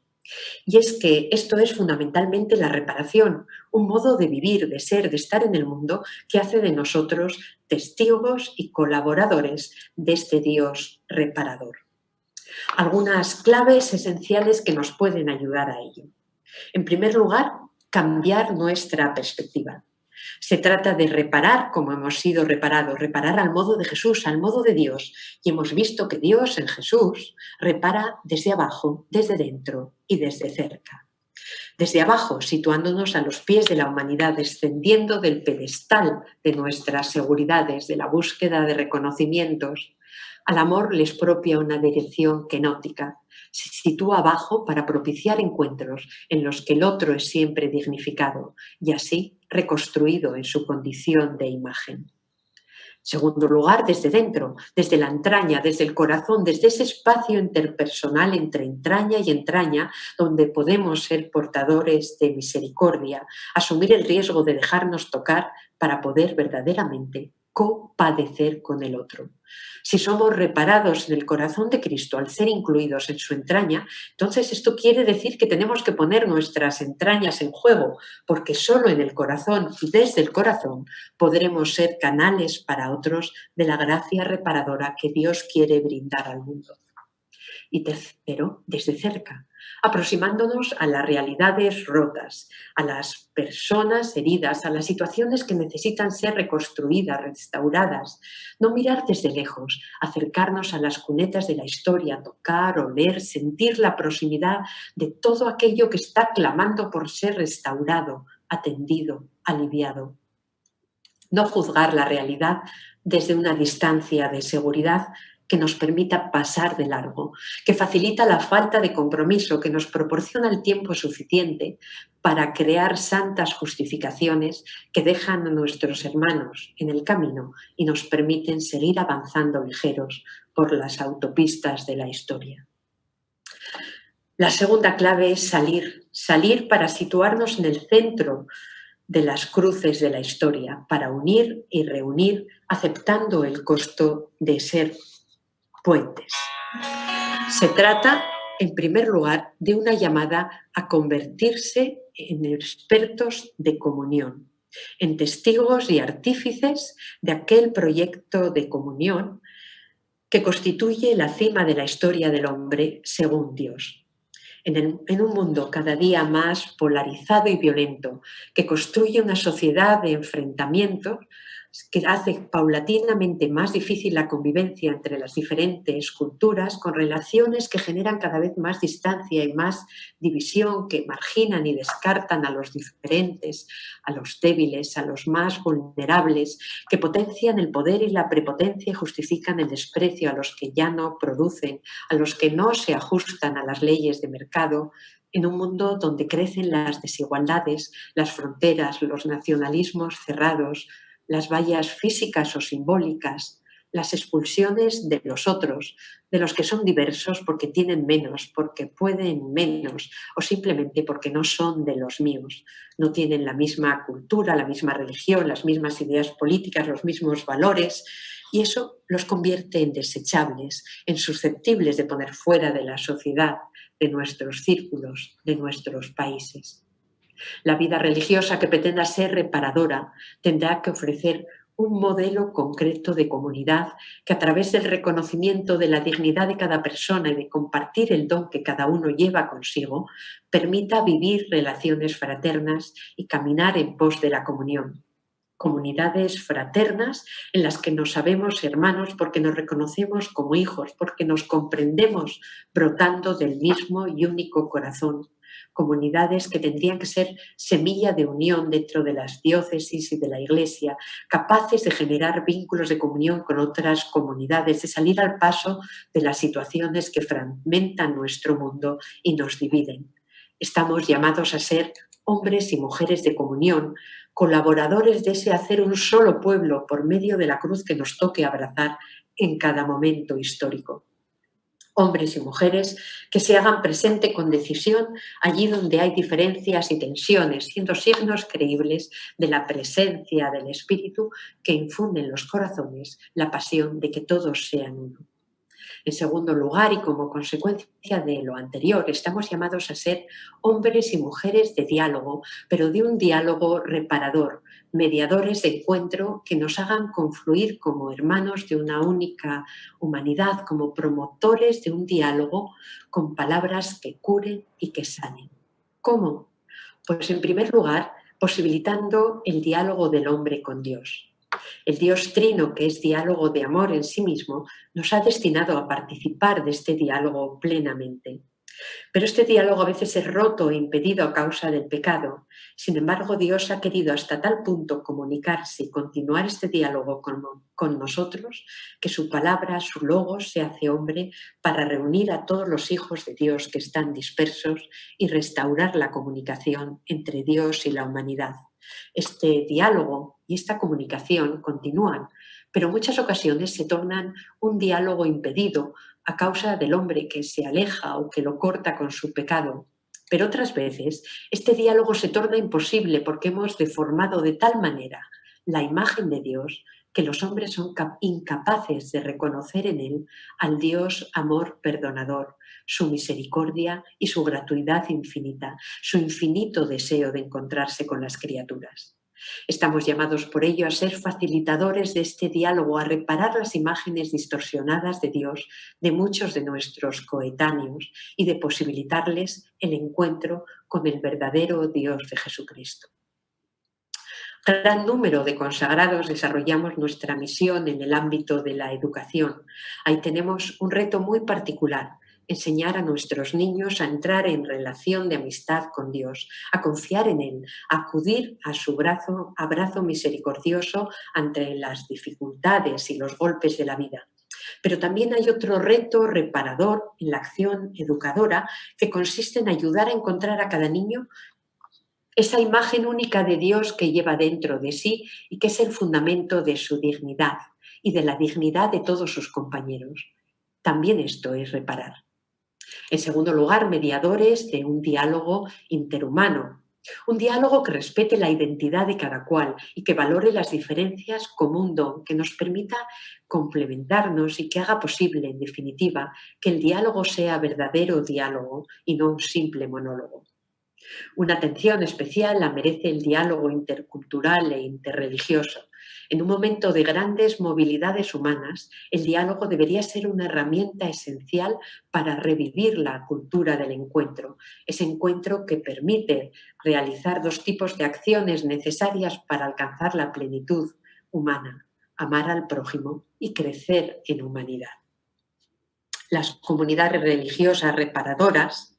Y es que esto es fundamentalmente la reparación, un modo de vivir, de ser, de estar en el mundo que hace de nosotros testigos y colaboradores de este Dios reparador. Algunas claves esenciales que nos pueden ayudar a ello. En primer lugar, cambiar nuestra perspectiva. Se trata de reparar como hemos sido reparados, reparar al modo de Jesús, al modo de Dios. Y hemos visto que Dios en Jesús repara desde abajo, desde dentro y desde cerca. Desde abajo, situándonos a los pies de la humanidad, descendiendo del pedestal de nuestras seguridades, de la búsqueda de reconocimientos. Al amor le es propia una dirección kenótica. Se sitúa abajo para propiciar encuentros en los que el otro es siempre dignificado y así reconstruido en su condición de imagen. Segundo lugar, desde dentro, desde la entraña, desde el corazón, desde ese espacio interpersonal entre entraña y entraña, donde podemos ser portadores de misericordia, asumir el riesgo de dejarnos tocar para poder verdaderamente compadecer con el otro. Si somos reparados en el corazón de Cristo al ser incluidos en su entraña, entonces esto quiere decir que tenemos que poner nuestras entrañas en juego, porque solo en el corazón y desde el corazón podremos ser canales para otros de la gracia reparadora que Dios quiere brindar al mundo. Y tercero, desde cerca, aproximándonos a las realidades rotas, a las personas heridas, a las situaciones que necesitan ser reconstruidas, restauradas. No mirar desde lejos, acercarnos a las cunetas de la historia, tocar, oler, sentir la proximidad de todo aquello que está clamando por ser restaurado, atendido, aliviado. No juzgar la realidad desde una distancia de seguridad que nos permita pasar de largo, que facilita la falta de compromiso, que nos proporciona el tiempo suficiente para crear santas justificaciones que dejan a nuestros hermanos en el camino y nos permiten seguir avanzando ligeros por las autopistas de la historia. La segunda clave es salir para situarnos en el centro de las cruces de la historia, para unir y reunir, aceptando el costo de ser puentes. Se trata, en primer lugar, de una llamada a convertirse en expertos de comunión, en testigos y artífices de aquel proyecto de comunión que constituye la cima de la historia del hombre según Dios. En un mundo cada día más polarizado y violento, que construye una sociedad de enfrentamientos que hace paulatinamente más difícil la convivencia entre las diferentes culturas, con relaciones que generan cada vez más distancia y más división, que marginan y descartan a los diferentes, a los débiles, a los más vulnerables, que potencian el poder y la prepotencia y justifican el desprecio a los que ya no producen, a los que no se ajustan a las leyes de mercado. en un mundo donde crecen las desigualdades, las fronteras, los nacionalismos cerrados, las vallas físicas o simbólicas, las expulsiones de los otros, de los que son diversos porque tienen menos, porque pueden menos o simplemente porque no son de los míos, no tienen la misma cultura, la misma religión, las mismas ideas políticas, los mismos valores, y eso los convierte en desechables, en susceptibles de poner fuera de la sociedad, de nuestros círculos, de nuestros países. La vida religiosa que pretenda ser reparadora tendrá que ofrecer un modelo concreto de comunidad que, a través del reconocimiento de la dignidad de cada persona y de compartir el don que cada uno lleva consigo, permita vivir relaciones fraternas y caminar en pos de la comunión. Comunidades fraternas en las que nos sabemos hermanos porque nos reconocemos como hijos, porque nos comprendemos brotando del mismo y único corazón. Comunidades que tendrían que ser semilla de unión dentro de las diócesis y de la Iglesia, capaces de generar vínculos de comunión con otras comunidades, de salir al paso de las situaciones que fragmentan nuestro mundo y nos dividen. Estamos llamados a ser hombres y mujeres de comunión, colaboradores de ese hacer un solo pueblo por medio de la cruz que nos toque abrazar en cada momento histórico. Hombres y mujeres que se hagan presente con decisión allí donde hay diferencias y tensiones, siendo signos creíbles de la presencia del Espíritu que infunde en los corazones la pasión de que todos sean uno. En segundo lugar, y como consecuencia de lo anterior, estamos llamados a ser hombres y mujeres de diálogo, pero de un diálogo reparador, mediadores de encuentro que nos hagan confluir como hermanos de una única humanidad, como promotores de un diálogo con palabras que curen y que sanen. ¿Cómo? Pues en primer lugar, posibilitando el diálogo del hombre con Dios. El Dios Trino, que es diálogo de amor en sí mismo, nos ha destinado a participar de este diálogo plenamente. Pero este diálogo a veces es roto e impedido a causa del pecado. Sin embargo, Dios ha querido hasta tal punto comunicarse y continuar este diálogo con nosotros que su palabra, su logos, se hace hombre para reunir a todos los hijos de Dios que están dispersos y restaurar la comunicación entre Dios y la humanidad. Este diálogo y esta comunicación continúan, pero en muchas ocasiones se tornan un diálogo impedido a causa del hombre que se aleja o que lo corta con su pecado. Pero otras veces este diálogo se torna imposible porque hemos deformado de tal manera la imagen de Dios que los hombres son incapaces de reconocer en él al Dios amor perdonador, su misericordia y su gratuidad infinita, su infinito deseo de encontrarse con las criaturas. Estamos llamados por ello a ser facilitadores de este diálogo, a reparar las imágenes distorsionadas de Dios de muchos de nuestros coetáneos y de posibilitarles el encuentro con el verdadero Dios de Jesucristo. Gran número de consagrados desarrollamos nuestra misión en el ámbito de la educación. Ahí tenemos un reto muy particular: enseñar a nuestros niños a entrar en relación de amistad con Dios, a confiar en Él, a acudir a su abrazo misericordioso ante las dificultades y los golpes de la vida. Pero también hay otro reto reparador en la acción educadora que consiste en ayudar a encontrar a cada niño esa imagen única de Dios que lleva dentro de sí y que es el fundamento de su dignidad y de la dignidad de todos sus compañeros. También esto es reparar. En segundo lugar, mediadores de un diálogo interhumano. Un diálogo que respete la identidad de cada cual y que valore las diferencias como un don que nos permita complementarnos y que haga posible, en definitiva, que el diálogo sea verdadero diálogo y no un simple monólogo. Una atención especial la merece el diálogo intercultural e interreligioso. En un momento de grandes movilidades humanas, el diálogo debería ser una herramienta esencial para revivir la cultura del encuentro, ese encuentro que permite realizar dos tipos de acciones necesarias para alcanzar la plenitud humana: amar al prójimo y crecer en humanidad. Las comunidades religiosas reparadoras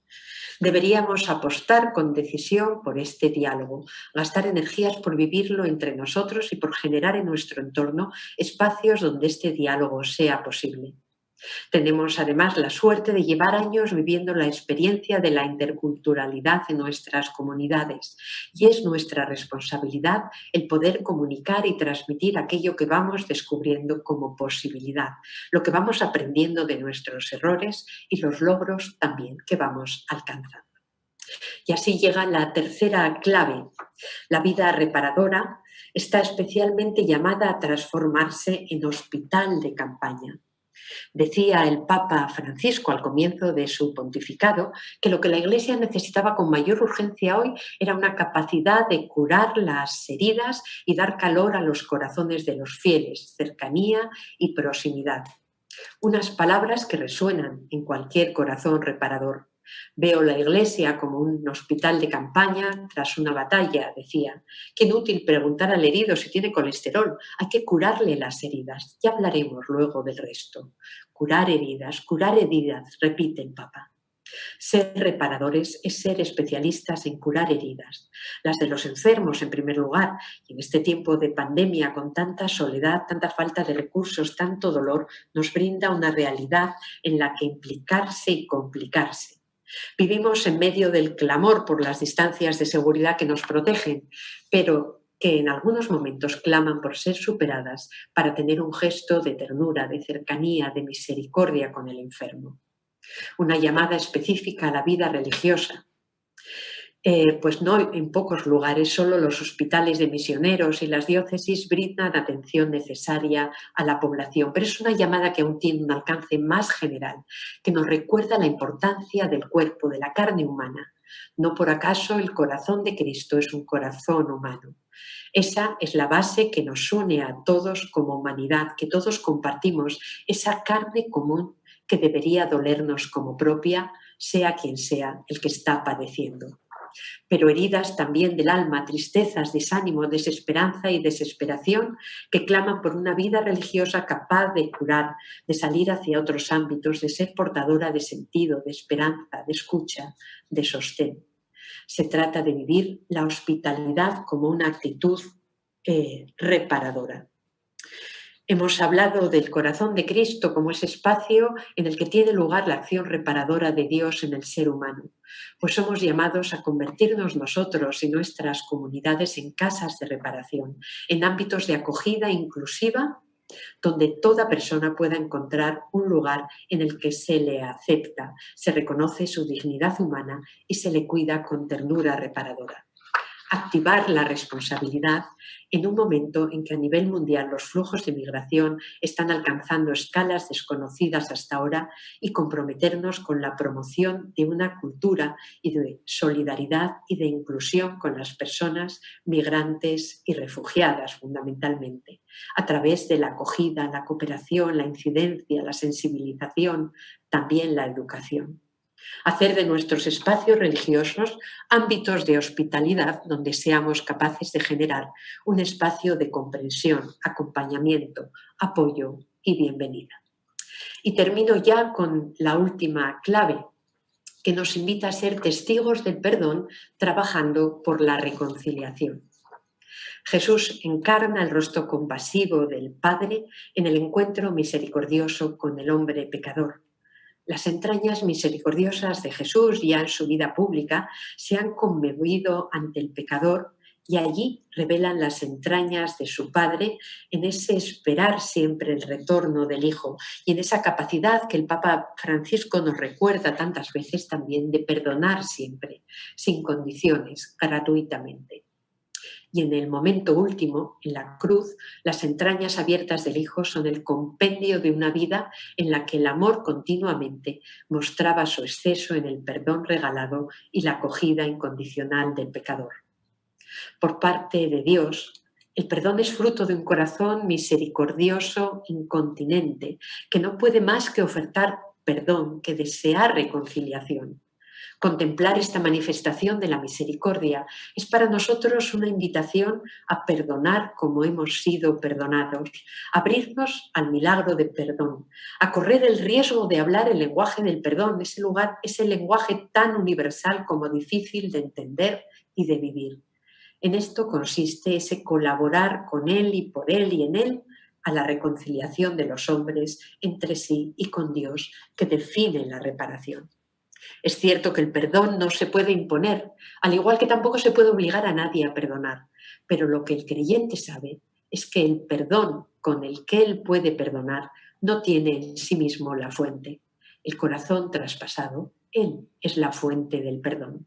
deberíamos apostar con decisión por este diálogo, gastar energías por vivirlo entre nosotros y por generar en nuestro entorno espacios donde este diálogo sea posible. Tenemos además la suerte de llevar años viviendo la experiencia de la interculturalidad en nuestras comunidades y es nuestra responsabilidad el poder comunicar y transmitir aquello que vamos descubriendo como posibilidad, lo que vamos aprendiendo de nuestros errores y los logros también que vamos alcanzando. Y así llega la tercera clave. La vida reparadora está especialmente llamada a transformarse en hospital de campaña. Decía el Papa Francisco al comienzo de su pontificado que lo que la Iglesia necesitaba con mayor urgencia hoy era una capacidad de curar las heridas y dar calor a los corazones de los fieles, cercanía y proximidad. Unas palabras que resuenan en cualquier corazón reparador. Veo la Iglesia como un hospital de campaña tras una batalla, decía. Qué inútil preguntar al herido si tiene colesterol. Hay que curarle las heridas. Ya hablaremos luego del resto. Curar heridas, repite el Papa. Ser reparadores es ser especialistas en curar heridas, las de los enfermos en primer lugar, y en este tiempo de pandemia con tanta soledad, tanta falta de recursos, tanto dolor, nos brinda una realidad en la que implicarse y complicarse. Vivimos en medio del clamor por las distancias de seguridad que nos protegen, pero que en algunos momentos claman por ser superadas para tener un gesto de ternura, de cercanía, de misericordia con el enfermo. Una llamada específica a la vida religiosa. Pues no en pocos lugares, solo los hospitales de misioneros y las diócesis brindan atención necesaria a la población, pero es una llamada que aún tiene un alcance más general, que nos recuerda la importancia del cuerpo, de la carne humana. No por acaso el corazón de Cristo es un corazón humano. Esa es la base que nos une a todos como humanidad, que todos compartimos, esa carne común que debería dolernos como propia, sea quien sea el que está padeciendo. Pero heridas también del alma, tristezas, desánimo, desesperanza y desesperación que claman por una vida religiosa capaz de curar, de salir hacia otros ámbitos, de ser portadora de sentido, de esperanza, de escucha, de sostén. Se trata de vivir la hospitalidad como una actitud reparadora. Hemos hablado del corazón de Cristo como ese espacio en el que tiene lugar la acción reparadora de Dios en el ser humano, pues somos llamados a convertirnos nosotros y nuestras comunidades en casas de reparación, en ámbitos de acogida inclusiva, donde toda persona pueda encontrar un lugar en el que se le acepta, se reconoce su dignidad humana y se le cuida con ternura reparadora. Activar la responsabilidad en un momento en que a nivel mundial los flujos de migración están alcanzando escalas desconocidas hasta ahora y comprometernos con la promoción de una cultura y de solidaridad y de inclusión con las personas migrantes y refugiadas fundamentalmente, a través de la acogida, la cooperación, la incidencia, la sensibilización, también la educación. Hacer de nuestros espacios religiosos ámbitos de hospitalidad donde seamos capaces de generar un espacio de comprensión, acompañamiento, apoyo y bienvenida. Y termino ya con la última clave, que nos invita a ser testigos del perdón trabajando por la reconciliación. Jesús encarna el rostro compasivo del Padre en el encuentro misericordioso con el hombre pecador. Las entrañas misericordiosas de Jesús ya en su vida pública se han conmovido ante el pecador y allí revelan las entrañas de su Padre en ese esperar siempre el retorno del Hijo y en esa capacidad que el Papa Francisco nos recuerda tantas veces también de perdonar siempre, sin condiciones, gratuitamente. Y en el momento último, en la cruz, las entrañas abiertas del Hijo son el compendio de una vida en la que el amor continuamente mostraba su exceso en el perdón regalado y la acogida incondicional del pecador. Por parte de Dios, el perdón es fruto de un corazón misericordioso, incontinente, que no puede más que ofertar perdón, que desear reconciliación. Contemplar esta manifestación de la misericordia es para nosotros una invitación a perdonar como hemos sido perdonados, a abrirnos al milagro de perdón, a correr el riesgo de hablar el lenguaje del perdón, ese lenguaje tan universal como difícil de entender y de vivir. En esto consiste ese colaborar con Él y por Él y en Él a la reconciliación de los hombres entre sí y con Dios que define la reparación. Es cierto que el perdón no se puede imponer, al igual que tampoco se puede obligar a nadie a perdonar, pero lo que el creyente sabe es que el perdón con el que él puede perdonar no tiene en sí mismo la fuente. El corazón traspasado, él es la fuente del perdón.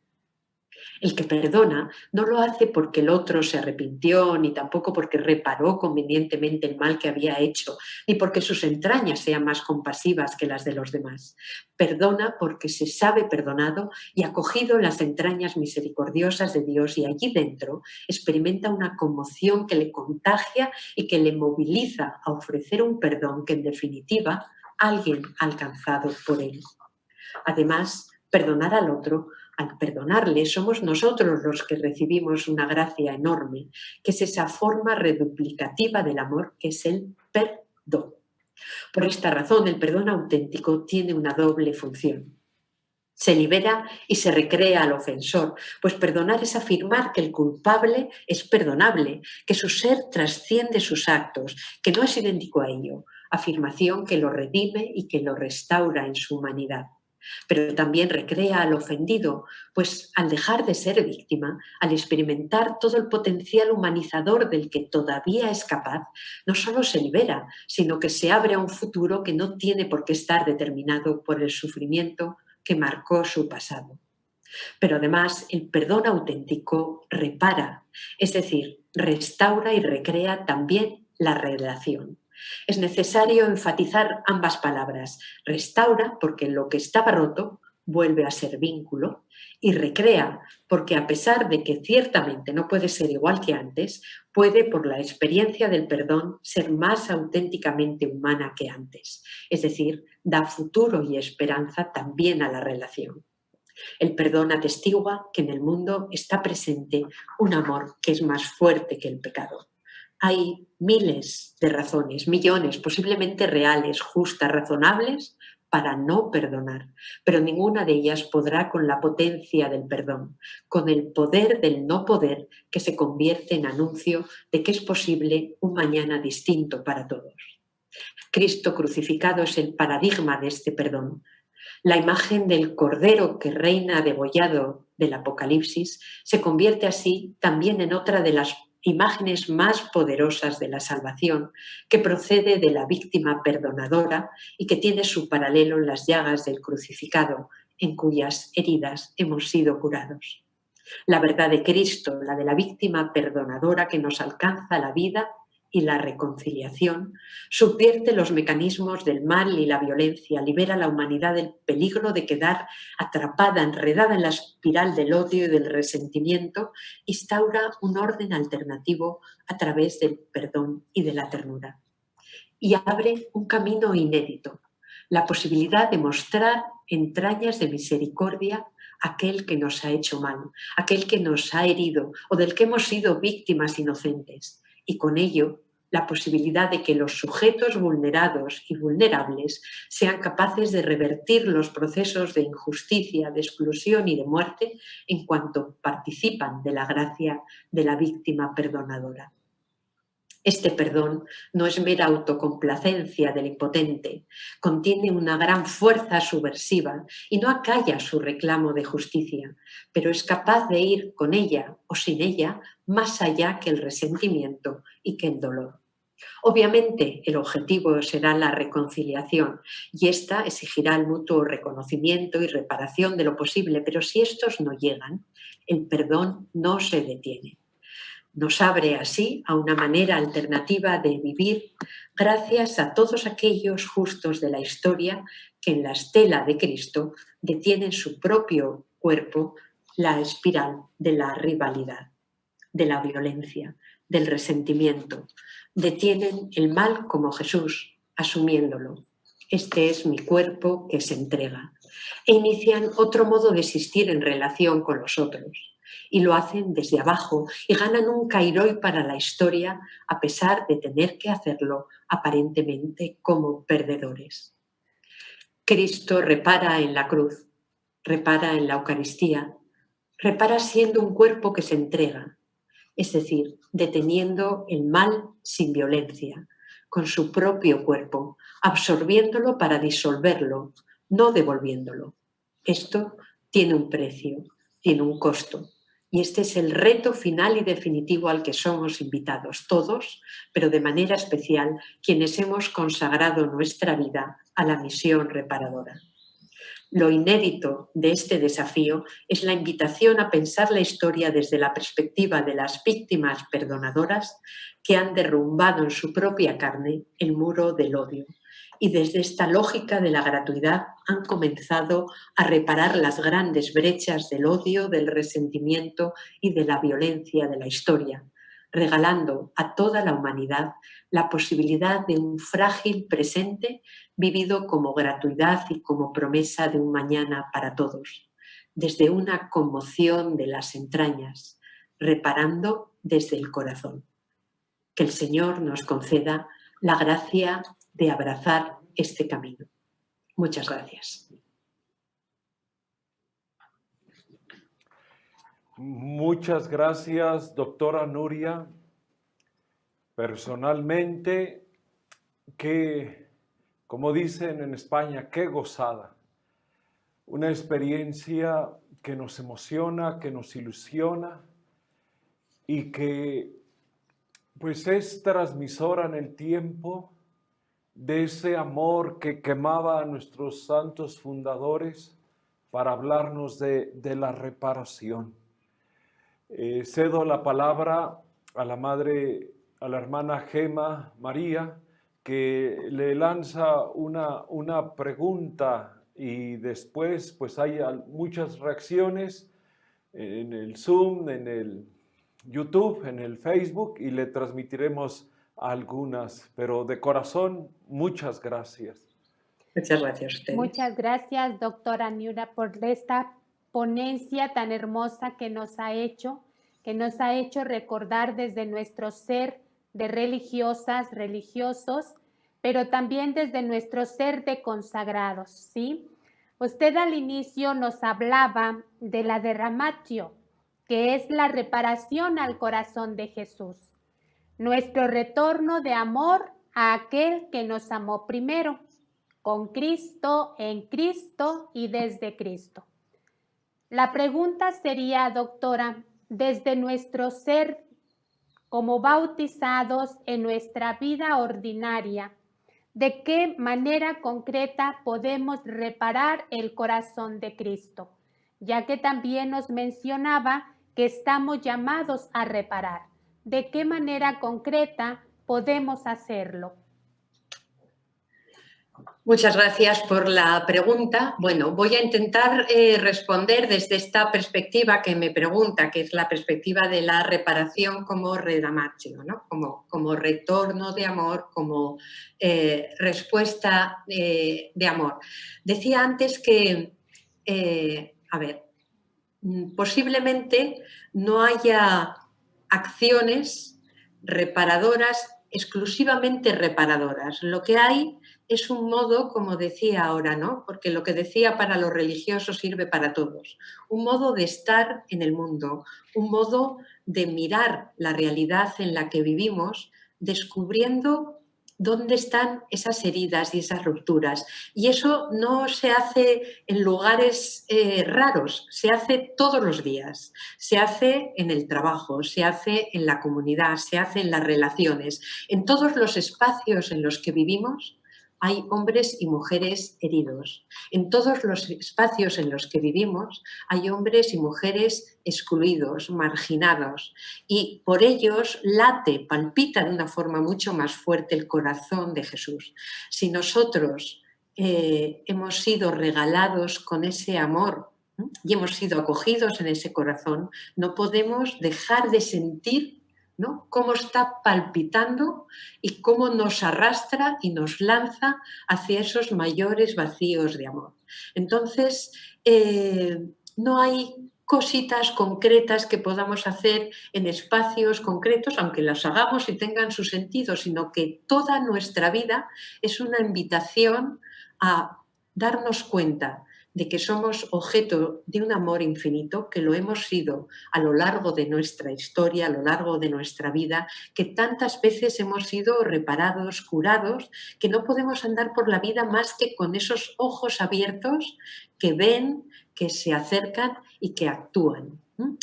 El que perdona no lo hace porque el otro se arrepintió, ni tampoco porque reparó convenientemente el mal que había hecho, ni porque sus entrañas sean más compasivas que las de los demás. Perdona porque se sabe perdonado y acogido en las entrañas misericordiosas de Dios, y allí dentro experimenta una conmoción que le contagia y que le moviliza a ofrecer un perdón que en definitiva alguien ha alcanzado por él. Además, perdonar al otro, al perdonarle, somos nosotros los que recibimos una gracia enorme, que es esa forma reduplicativa del amor, que es el perdón. Por esta razón, el perdón auténtico tiene una doble función. Se libera y se recrea al ofensor, pues perdonar es afirmar que el culpable es perdonable, que su ser trasciende sus actos, que no es idéntico a ello, afirmación que lo redime y que lo restaura en su humanidad. Pero también recrea al ofendido, pues al dejar de ser víctima, al experimentar todo el potencial humanizador del que todavía es capaz, no solo se libera, sino que se abre a un futuro que no tiene por qué estar determinado por el sufrimiento que marcó su pasado. Pero además el perdón auténtico repara, es decir, restaura y recrea también la relación. Es necesario enfatizar ambas palabras. Restaura porque lo que estaba roto vuelve a ser vínculo, y recrea porque a pesar de que ciertamente no puede ser igual que antes, puede por la experiencia del perdón ser más auténticamente humana que antes. Es decir, da futuro y esperanza también a la relación. El perdón atestigua que en el mundo está presente un amor que es más fuerte que el pecado. Hay miles de razones, millones, posiblemente reales, justas, razonables, para no perdonar, pero ninguna de ellas podrá con la potencia del perdón, con el poder del no poder que se convierte en anuncio de que es posible un mañana distinto para todos. Cristo crucificado es el paradigma de este perdón. La imagen del Cordero que reina degollado del Apocalipsis se convierte así también en otra de las imágenes más poderosas de la salvación, que procede de la víctima perdonadora y que tiene su paralelo en las llagas del crucificado, en cuyas heridas hemos sido curados. La verdad de Cristo, la de la víctima perdonadora que nos alcanza la vida y la reconciliación, subvierte los mecanismos del mal y la violencia, libera a la humanidad del peligro de quedar atrapada, enredada en la espiral del odio y del resentimiento, instaura un orden alternativo a través del perdón y de la ternura. Y abre un camino inédito, la posibilidad de mostrar entrañas de misericordia a aquel que nos ha hecho mal, aquel que nos ha herido o del que hemos sido víctimas inocentes, y con ello la posibilidad de que los sujetos vulnerados y vulnerables sean capaces de revertir los procesos de injusticia, de exclusión y de muerte en cuanto participan de la gracia de la víctima perdonadora. Este perdón no es mera autocomplacencia del impotente, contiene una gran fuerza subversiva y no acalla su reclamo de justicia, pero es capaz de ir con ella o sin ella más allá que el resentimiento y que el dolor. Obviamente, el objetivo será la reconciliación y esta exigirá el mutuo reconocimiento y reparación de lo posible, pero si estos no llegan, el perdón no se detiene. Nos abre así a una manera alternativa de vivir gracias a todos aquellos justos de la historia que en la estela de Cristo detienen su propio cuerpo la espiral de la rivalidad, de la violencia, del resentimiento. Detienen el mal como Jesús, asumiéndolo. Este es mi cuerpo que se entrega. E inician otro modo de existir en relación con los otros. Y lo hacen desde abajo y ganan un cairoi para la historia a pesar de tener que hacerlo aparentemente como perdedores. Cristo repara en la cruz, repara en la Eucaristía, repara siendo un cuerpo que se entrega, es decir, deteniendo el mal sin violencia, con su propio cuerpo, absorbiéndolo para disolverlo, no devolviéndolo. Esto tiene un precio, tiene un costo. Y este es el reto final y definitivo al que somos invitados todos, pero de manera especial quienes hemos consagrado nuestra vida a la misión reparadora. Lo inédito de este desafío es la invitación a pensar la historia desde la perspectiva de las víctimas perdonadoras que han derrumbado en su propia carne el muro del odio y desde esta lógica de la gratuidad han comenzado a reparar las grandes brechas del odio, del resentimiento y de la violencia de la historia, regalando a toda la humanidad la posibilidad de un frágil presente vivido como gratuidad y como promesa de un mañana para todos, desde una conmoción de las entrañas, reparando desde el corazón. Que el Señor nos conceda la gracia de abrazar este camino. Muchas gracias. Muchas gracias, doctora Nuria. Personalmente, como dicen en España, qué gozada. Una experiencia que nos emociona, que nos ilusiona y que pues es transmisora en el tiempo de ese amor que quemaba a nuestros santos fundadores para hablarnos de la reparación. Cedo la palabra a la madre, a la hermana Gema María, que le lanza una pregunta y después pues hay muchas reacciones en el Zoom, en el YouTube, en el Facebook y le transmitiremos algunas, pero de corazón, muchas gracias. Muchas gracias a ustedes. Muchas gracias, doctora Nuria, por esta ponencia tan hermosa que nos ha hecho recordar desde nuestro ser de religiosas, religiosos, pero también desde nuestro ser de consagrados, ¿sí? Usted al inicio nos hablaba de la derramatio, que es la reparación al corazón de Jesús, nuestro retorno de amor a aquel que nos amó primero, con Cristo, en Cristo y desde Cristo. La pregunta sería, doctora, desde nuestro ser como bautizados en nuestra vida ordinaria, ¿de qué manera concreta podemos reparar el corazón de Cristo? Ya que también nos mencionaba que estamos llamados a reparar. ¿De qué manera concreta podemos hacerlo? Muchas gracias por la pregunta. Bueno, voy a intentar responder desde esta perspectiva que me pregunta, que es la perspectiva de la reparación como redamatio, ¿no? Como retorno de amor, como respuesta de amor. Decía antes que, posiblemente no haya acciones reparadoras, exclusivamente reparadoras. Lo que hay es un modo, como decía ahora, ¿no? Porque lo que decía para los religiosos sirve para todos. Un modo de estar en el mundo, un modo de mirar la realidad en la que vivimos, descubriendo dónde están esas heridas y esas rupturas. Y eso no se hace en lugares raros, se hace todos los días. Se hace en el trabajo, se hace en la comunidad, se hace en las relaciones. En todos los espacios en los que vivimos hay hombres y mujeres heridos. En todos los espacios en los que vivimos hay hombres y mujeres excluidos, marginados, y por ellos late, palpita de una forma mucho más fuerte el corazón de Jesús. Si nosotros hemos sido regalados con ese amor y hemos sido acogidos en ese corazón, no podemos dejar de sentir, ¿no?, cómo está palpitando y cómo nos arrastra y nos lanza hacia esos mayores vacíos de amor. Entonces, no hay cositas concretas que podamos hacer en espacios concretos, aunque las hagamos y tengan su sentido, sino que toda nuestra vida es una invitación a darnos cuenta de que somos objeto de un amor infinito, que lo hemos sido a lo largo de nuestra historia, a lo largo de nuestra vida, que tantas veces hemos sido reparados, curados, que no podemos andar por la vida más que con esos ojos abiertos que ven, que se acercan y que actúan.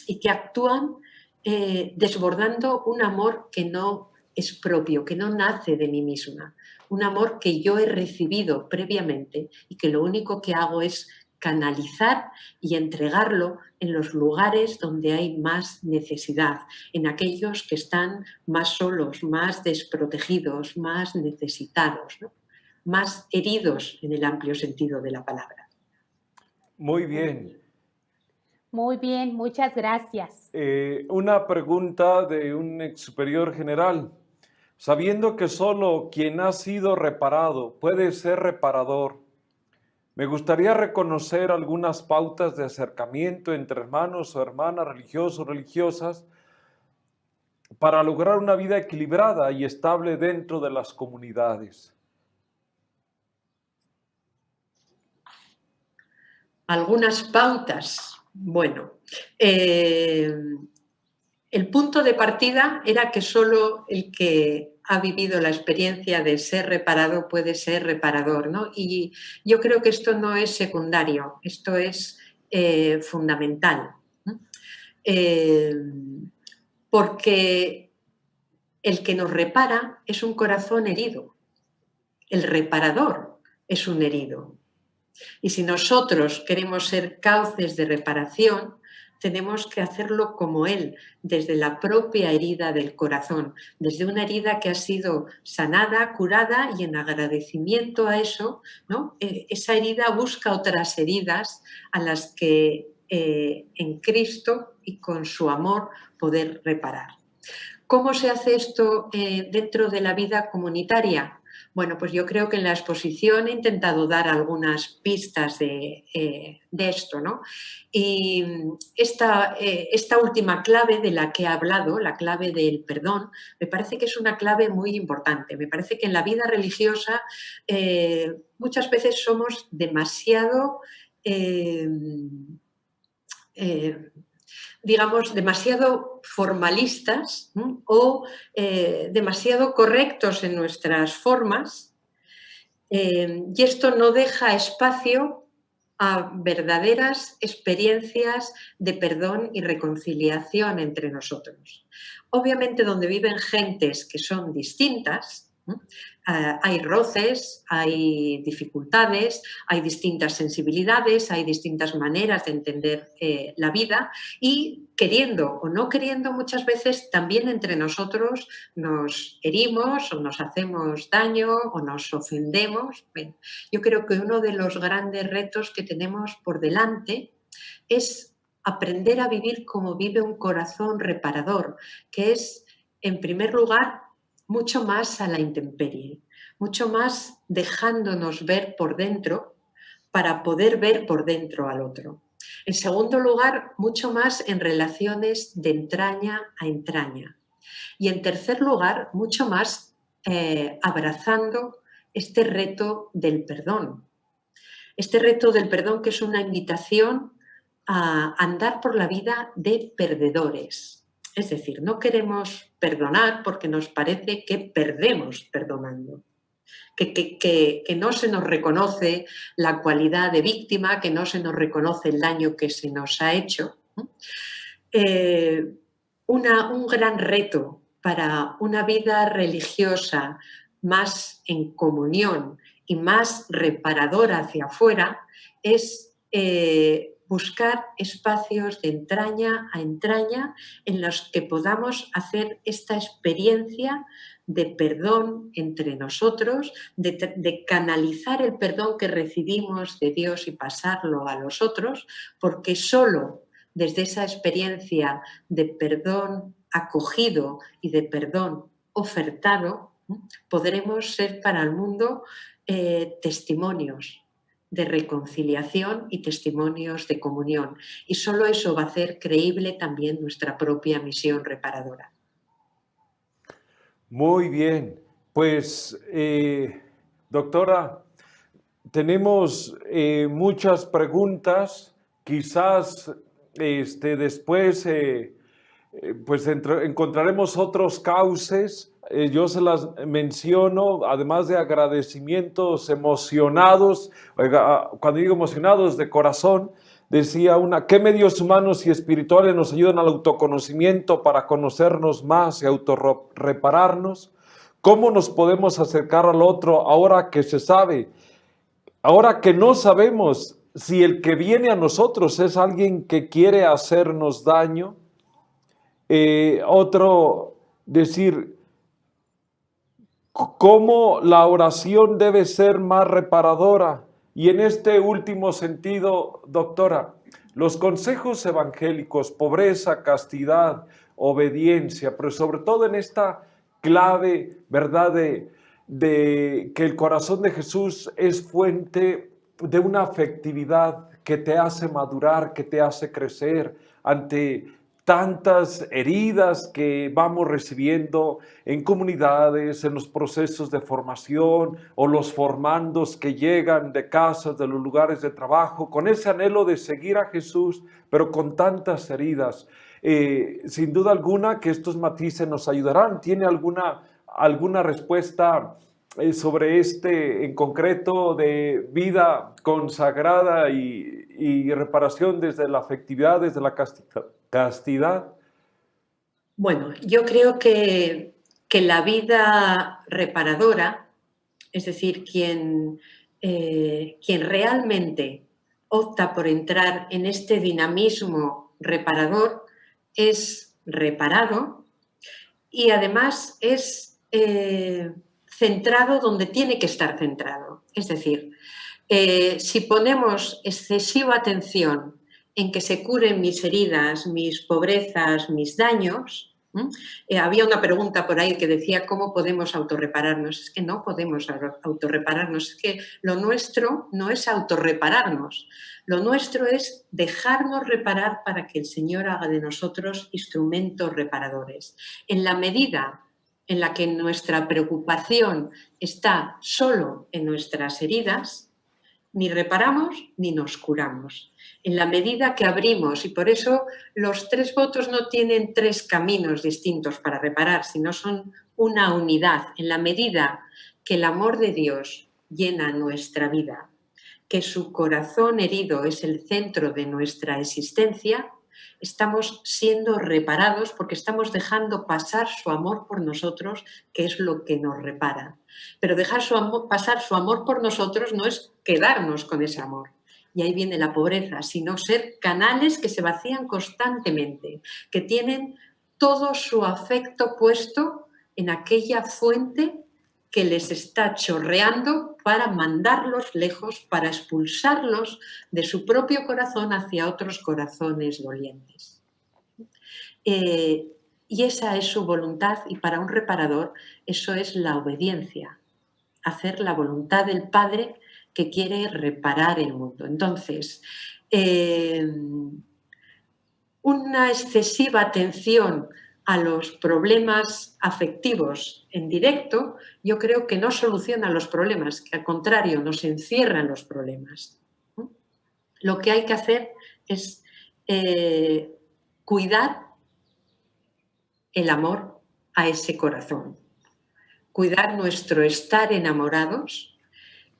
Y que actúan desbordando un amor que no es propio, que no nace de mí misma, un amor que yo he recibido previamente y que lo único que hago es canalizar y entregarlo en los lugares donde hay más necesidad, en aquellos que están más solos, más desprotegidos, más necesitados, ¿no? Más heridos en el amplio sentido de la palabra. Muy bien. Muy bien, muchas gracias. Una pregunta de un ex superior general. Sabiendo que solo quien ha sido reparado puede ser reparador, me gustaría reconocer algunas pautas de acercamiento entre hermanos o hermanas religiosos o religiosas para lograr una vida equilibrada y estable dentro de las comunidades. Algunas pautas. Bueno, el punto de partida era que solo el que ha vivido la experiencia de ser reparado puede ser reparador, ¿no? Y yo creo que esto no es secundario, esto es fundamental. Porque el que nos repara es un corazón herido, el reparador es un herido. Y si nosotros queremos ser cauces de reparación, tenemos que hacerlo como él, desde la propia herida del corazón, desde una herida que ha sido sanada, curada, y en agradecimiento a eso, ¿no? Esa herida busca otras heridas a las que en Cristo y con su amor poder reparar. ¿Cómo se hace esto dentro de la vida comunitaria? Bueno, pues yo creo que en la exposición he intentado dar algunas pistas de esto, ¿no? Y esta última clave de la que he hablado, la clave del perdón, me parece que es una clave muy importante. Me parece que en la vida religiosa muchas veces somos demasiado digamos, demasiado formalistas, ¿no? O demasiado correctos en nuestras formas, y esto no deja espacio a verdaderas experiencias de perdón y reconciliación entre nosotros. Obviamente, donde viven gentes que son distintas, hay roces, hay dificultades, hay distintas sensibilidades, hay distintas maneras de entender la vida, y queriendo o no queriendo, muchas veces también entre nosotros nos herimos o nos hacemos daño o nos ofendemos. Bueno, yo creo que uno de los grandes retos que tenemos por delante es aprender a vivir como vive un corazón reparador, que es, en primer lugar, mucho más a la intemperie, mucho más dejándonos ver por dentro para poder ver por dentro al otro. En segundo lugar, mucho más en relaciones de entraña a entraña. Y en tercer lugar, mucho más abrazando este reto del perdón. Este reto del perdón, que es una invitación a andar por la vida de perdedores. Es decir, no queremos perdonar porque nos parece que perdemos perdonando, que no se nos reconoce la cualidad de víctima, que no se nos reconoce el daño que se nos ha hecho. Un gran reto para una vida religiosa más en comunión y más reparadora hacia afuera es buscar espacios de entraña a entraña en los que podamos hacer esta experiencia de perdón entre nosotros, de canalizar el perdón que recibimos de Dios y pasarlo a los otros, porque solo desde esa experiencia de perdón acogido y de perdón ofertado, podremos ser para el mundo testimonios de reconciliación y testimonios de comunión. Y solo eso va a hacer creíble también nuestra propia misión reparadora. Muy bien. Pues, doctora, tenemos muchas preguntas, quizás después pues encontraremos otros cauces. Yo se las menciono, además de agradecimientos emocionados, cuando digo emocionados de corazón, decía una, ¿qué medios humanos y espirituales nos ayudan al autoconocimiento para conocernos más y autorrepararnos? ¿Cómo nos podemos acercar al otro ahora que se sabe? Ahora que no sabemos si el que viene a nosotros es alguien que quiere hacernos daño. Otro, decir, cómo la oración debe ser más reparadora. Y en este último sentido, doctora, los consejos evangélicos, pobreza, castidad, obediencia, pero sobre todo en esta clave, ¿verdad?, de que el corazón de Jesús es fuente de una afectividad que te hace madurar, que te hace crecer ante tantas heridas que vamos recibiendo en comunidades, en los procesos de formación o los formandos que llegan de casas, de los lugares de trabajo, con ese anhelo de seguir a Jesús, pero con tantas heridas. Sin duda alguna que estos matices nos ayudarán. ¿Tiene alguna respuesta sobre en concreto de vida consagrada y reparación desde la afectividad, desde la castidad? Bueno, yo creo que la vida reparadora, es decir, quien realmente opta por entrar en este dinamismo reparador, es reparado y además es centrado donde tiene que estar centrado. Es decir, si ponemos excesiva atención en que se curen mis heridas, mis pobrezas, mis daños, había una pregunta por ahí que decía ¿cómo podemos autorrepararnos? Es que no podemos autorrepararnos, es que lo nuestro no es autorrepararnos, lo nuestro es dejarnos reparar para que el Señor haga de nosotros instrumentos reparadores. En la medida en la que nuestra preocupación está solo en nuestras heridas, ni reparamos ni nos curamos. En la medida que abrimos, y por eso los 3 votos no tienen 3 caminos distintos para reparar, sino son una unidad. En la medida que el amor de Dios llena nuestra vida, que su corazón herido es el centro de nuestra existencia, estamos siendo reparados porque estamos dejando pasar su amor por nosotros, que es lo que nos repara. Pero dejar pasar su amor por nosotros no es quedarnos con ese amor. Y ahí viene la pobreza, sino ser canales que se vacían constantemente, que tienen todo su afecto puesto en aquella fuente que les está chorreando para mandarlos lejos, para expulsarlos de su propio corazón hacia otros corazones dolientes. Y esa es su voluntad, y para un reparador eso es la obediencia, hacer la voluntad del Padre que quiere reparar el mundo. Entonces, una excesiva atención a los problemas afectivos en directo, yo creo que no soluciona los problemas, que al contrario nos encierra en los problemas. Lo que hay que hacer es cuidar el amor a ese corazón, cuidar nuestro estar enamorados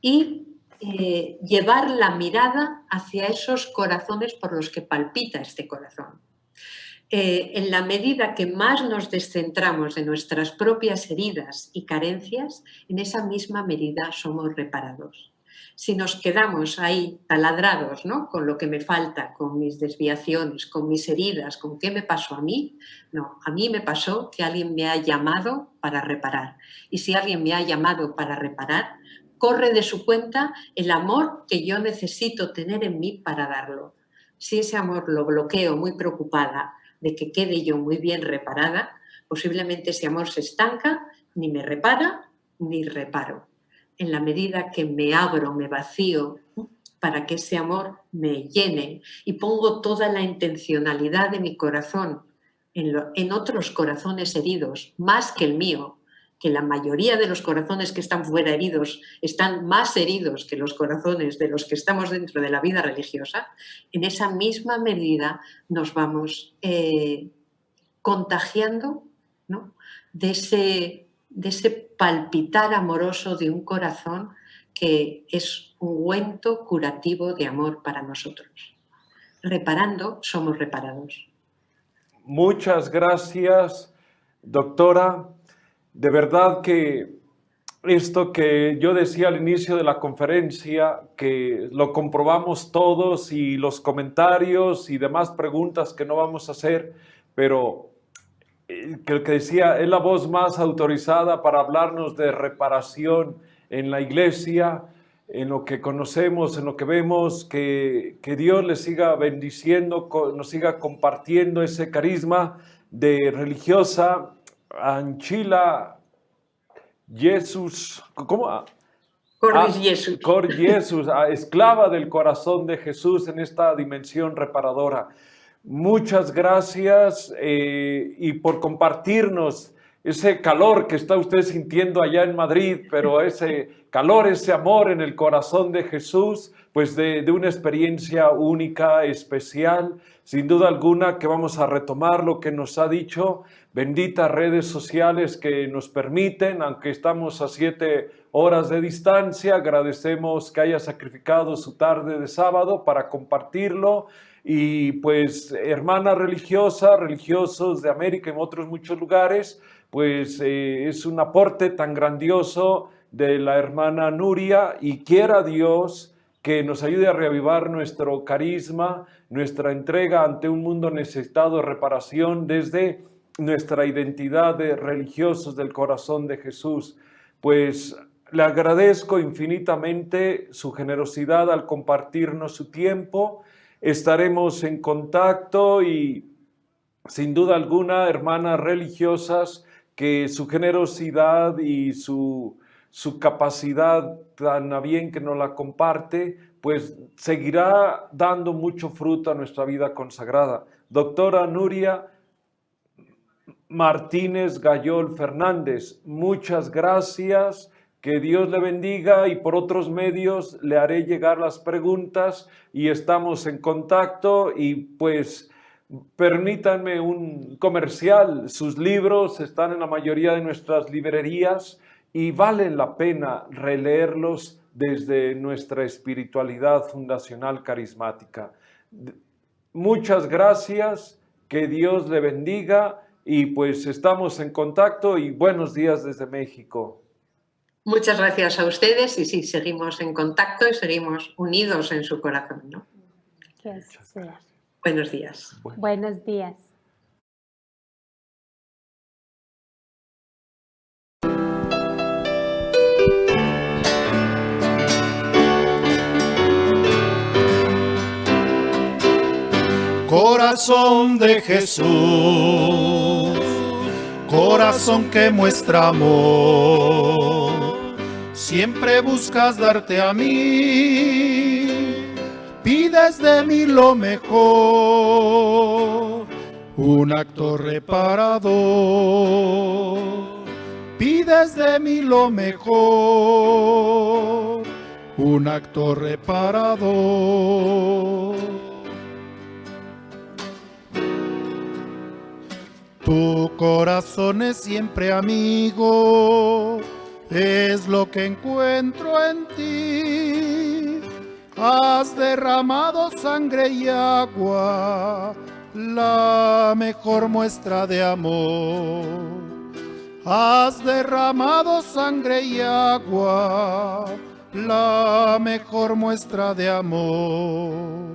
y llevar la mirada hacia esos corazones por los que palpita este corazón. En la medida que más nos descentramos de nuestras propias heridas y carencias, en esa misma medida somos reparados. Si nos quedamos ahí taladrados, ¿no?, con lo que me falta, con mis desviaciones, con mis heridas, con qué me pasó a mí, no, a mí me pasó que alguien me ha llamado para reparar. Y si alguien me ha llamado para reparar, corre de su cuenta el amor que yo necesito tener en mí para darlo. Si ese amor lo bloqueo muy preocupada de que quede yo muy bien reparada, posiblemente ese amor se estanca, ni me repara, ni reparo. En la medida que me abro, me vacío, para que ese amor me llene y pongo toda la intencionalidad de mi corazón en otros corazones heridos, más que el mío, que la mayoría de los corazones que están fuera heridos están más heridos que los corazones de los que estamos dentro de la vida religiosa, en esa misma medida nos vamos contagiando, ¿no?, de ese palpitar amoroso de un corazón que es ungüento curativo de amor para nosotros. Reparando, somos reparados. Muchas gracias, doctora. De verdad que esto que yo decía al inicio de la conferencia, que lo comprobamos todos y los comentarios y demás preguntas que no vamos a hacer, pero que el que decía es la voz más autorizada para hablarnos de reparación en la iglesia, en lo que conocemos, en lo que vemos, que Dios les siga bendiciendo, nos siga compartiendo ese carisma de religiosa Anchila Jesús, ¿cómo? Cor Jesús. Cor Jesús, esclava del corazón de Jesús en esta dimensión reparadora. Muchas gracias y por compartirnos ese calor que está usted sintiendo allá en Madrid, pero ese calor, ese amor en el corazón de Jesús, pues de una experiencia única, especial. Sin duda alguna que vamos a retomar lo que nos ha dicho. Benditas redes sociales que nos permiten, aunque estamos a 7 horas de distancia, agradecemos que haya sacrificado su tarde de sábado para compartirlo. Y pues hermanas religiosas, religiosos de América y en otros muchos lugares, pues es un aporte tan grandioso de la hermana Nuria, y quiera Dios que nos ayude a reavivar nuestro carisma, nuestra entrega ante un mundo necesitado de reparación desde nuestra identidad de religiosos del corazón de Jesús. Pues le agradezco infinitamente su generosidad al compartirnos su tiempo. Estaremos en contacto y sin duda alguna, hermanas religiosas, que su generosidad y su capacidad tan a bien que nos la comparte, pues seguirá dando mucho fruto a nuestra vida consagrada. Doctora Nuria Martínez Gayol Fernández, muchas gracias, que Dios le bendiga, y por otros medios le haré llegar las preguntas y estamos en contacto. Y pues permítanme un comercial, sus libros están en la mayoría de nuestras librerías y valen la pena releerlos desde nuestra espiritualidad fundacional carismática. Muchas gracias, que Dios le bendiga, y pues estamos en contacto y buenos días desde México. Muchas gracias a ustedes y sí, seguimos en contacto y seguimos unidos en su corazón, ¿no? Que así sea. Buenos días. Buenos días. Corazón de Jesús, corazón que muestra amor, siempre buscas darte a mí, pides de mí lo mejor, un acto reparador, pides de mí lo mejor, un acto reparador. Tu corazón es siempre amigo, es lo que encuentro en ti. Has derramado sangre y agua, la mejor muestra de amor. Has derramado sangre y agua, la mejor muestra de amor.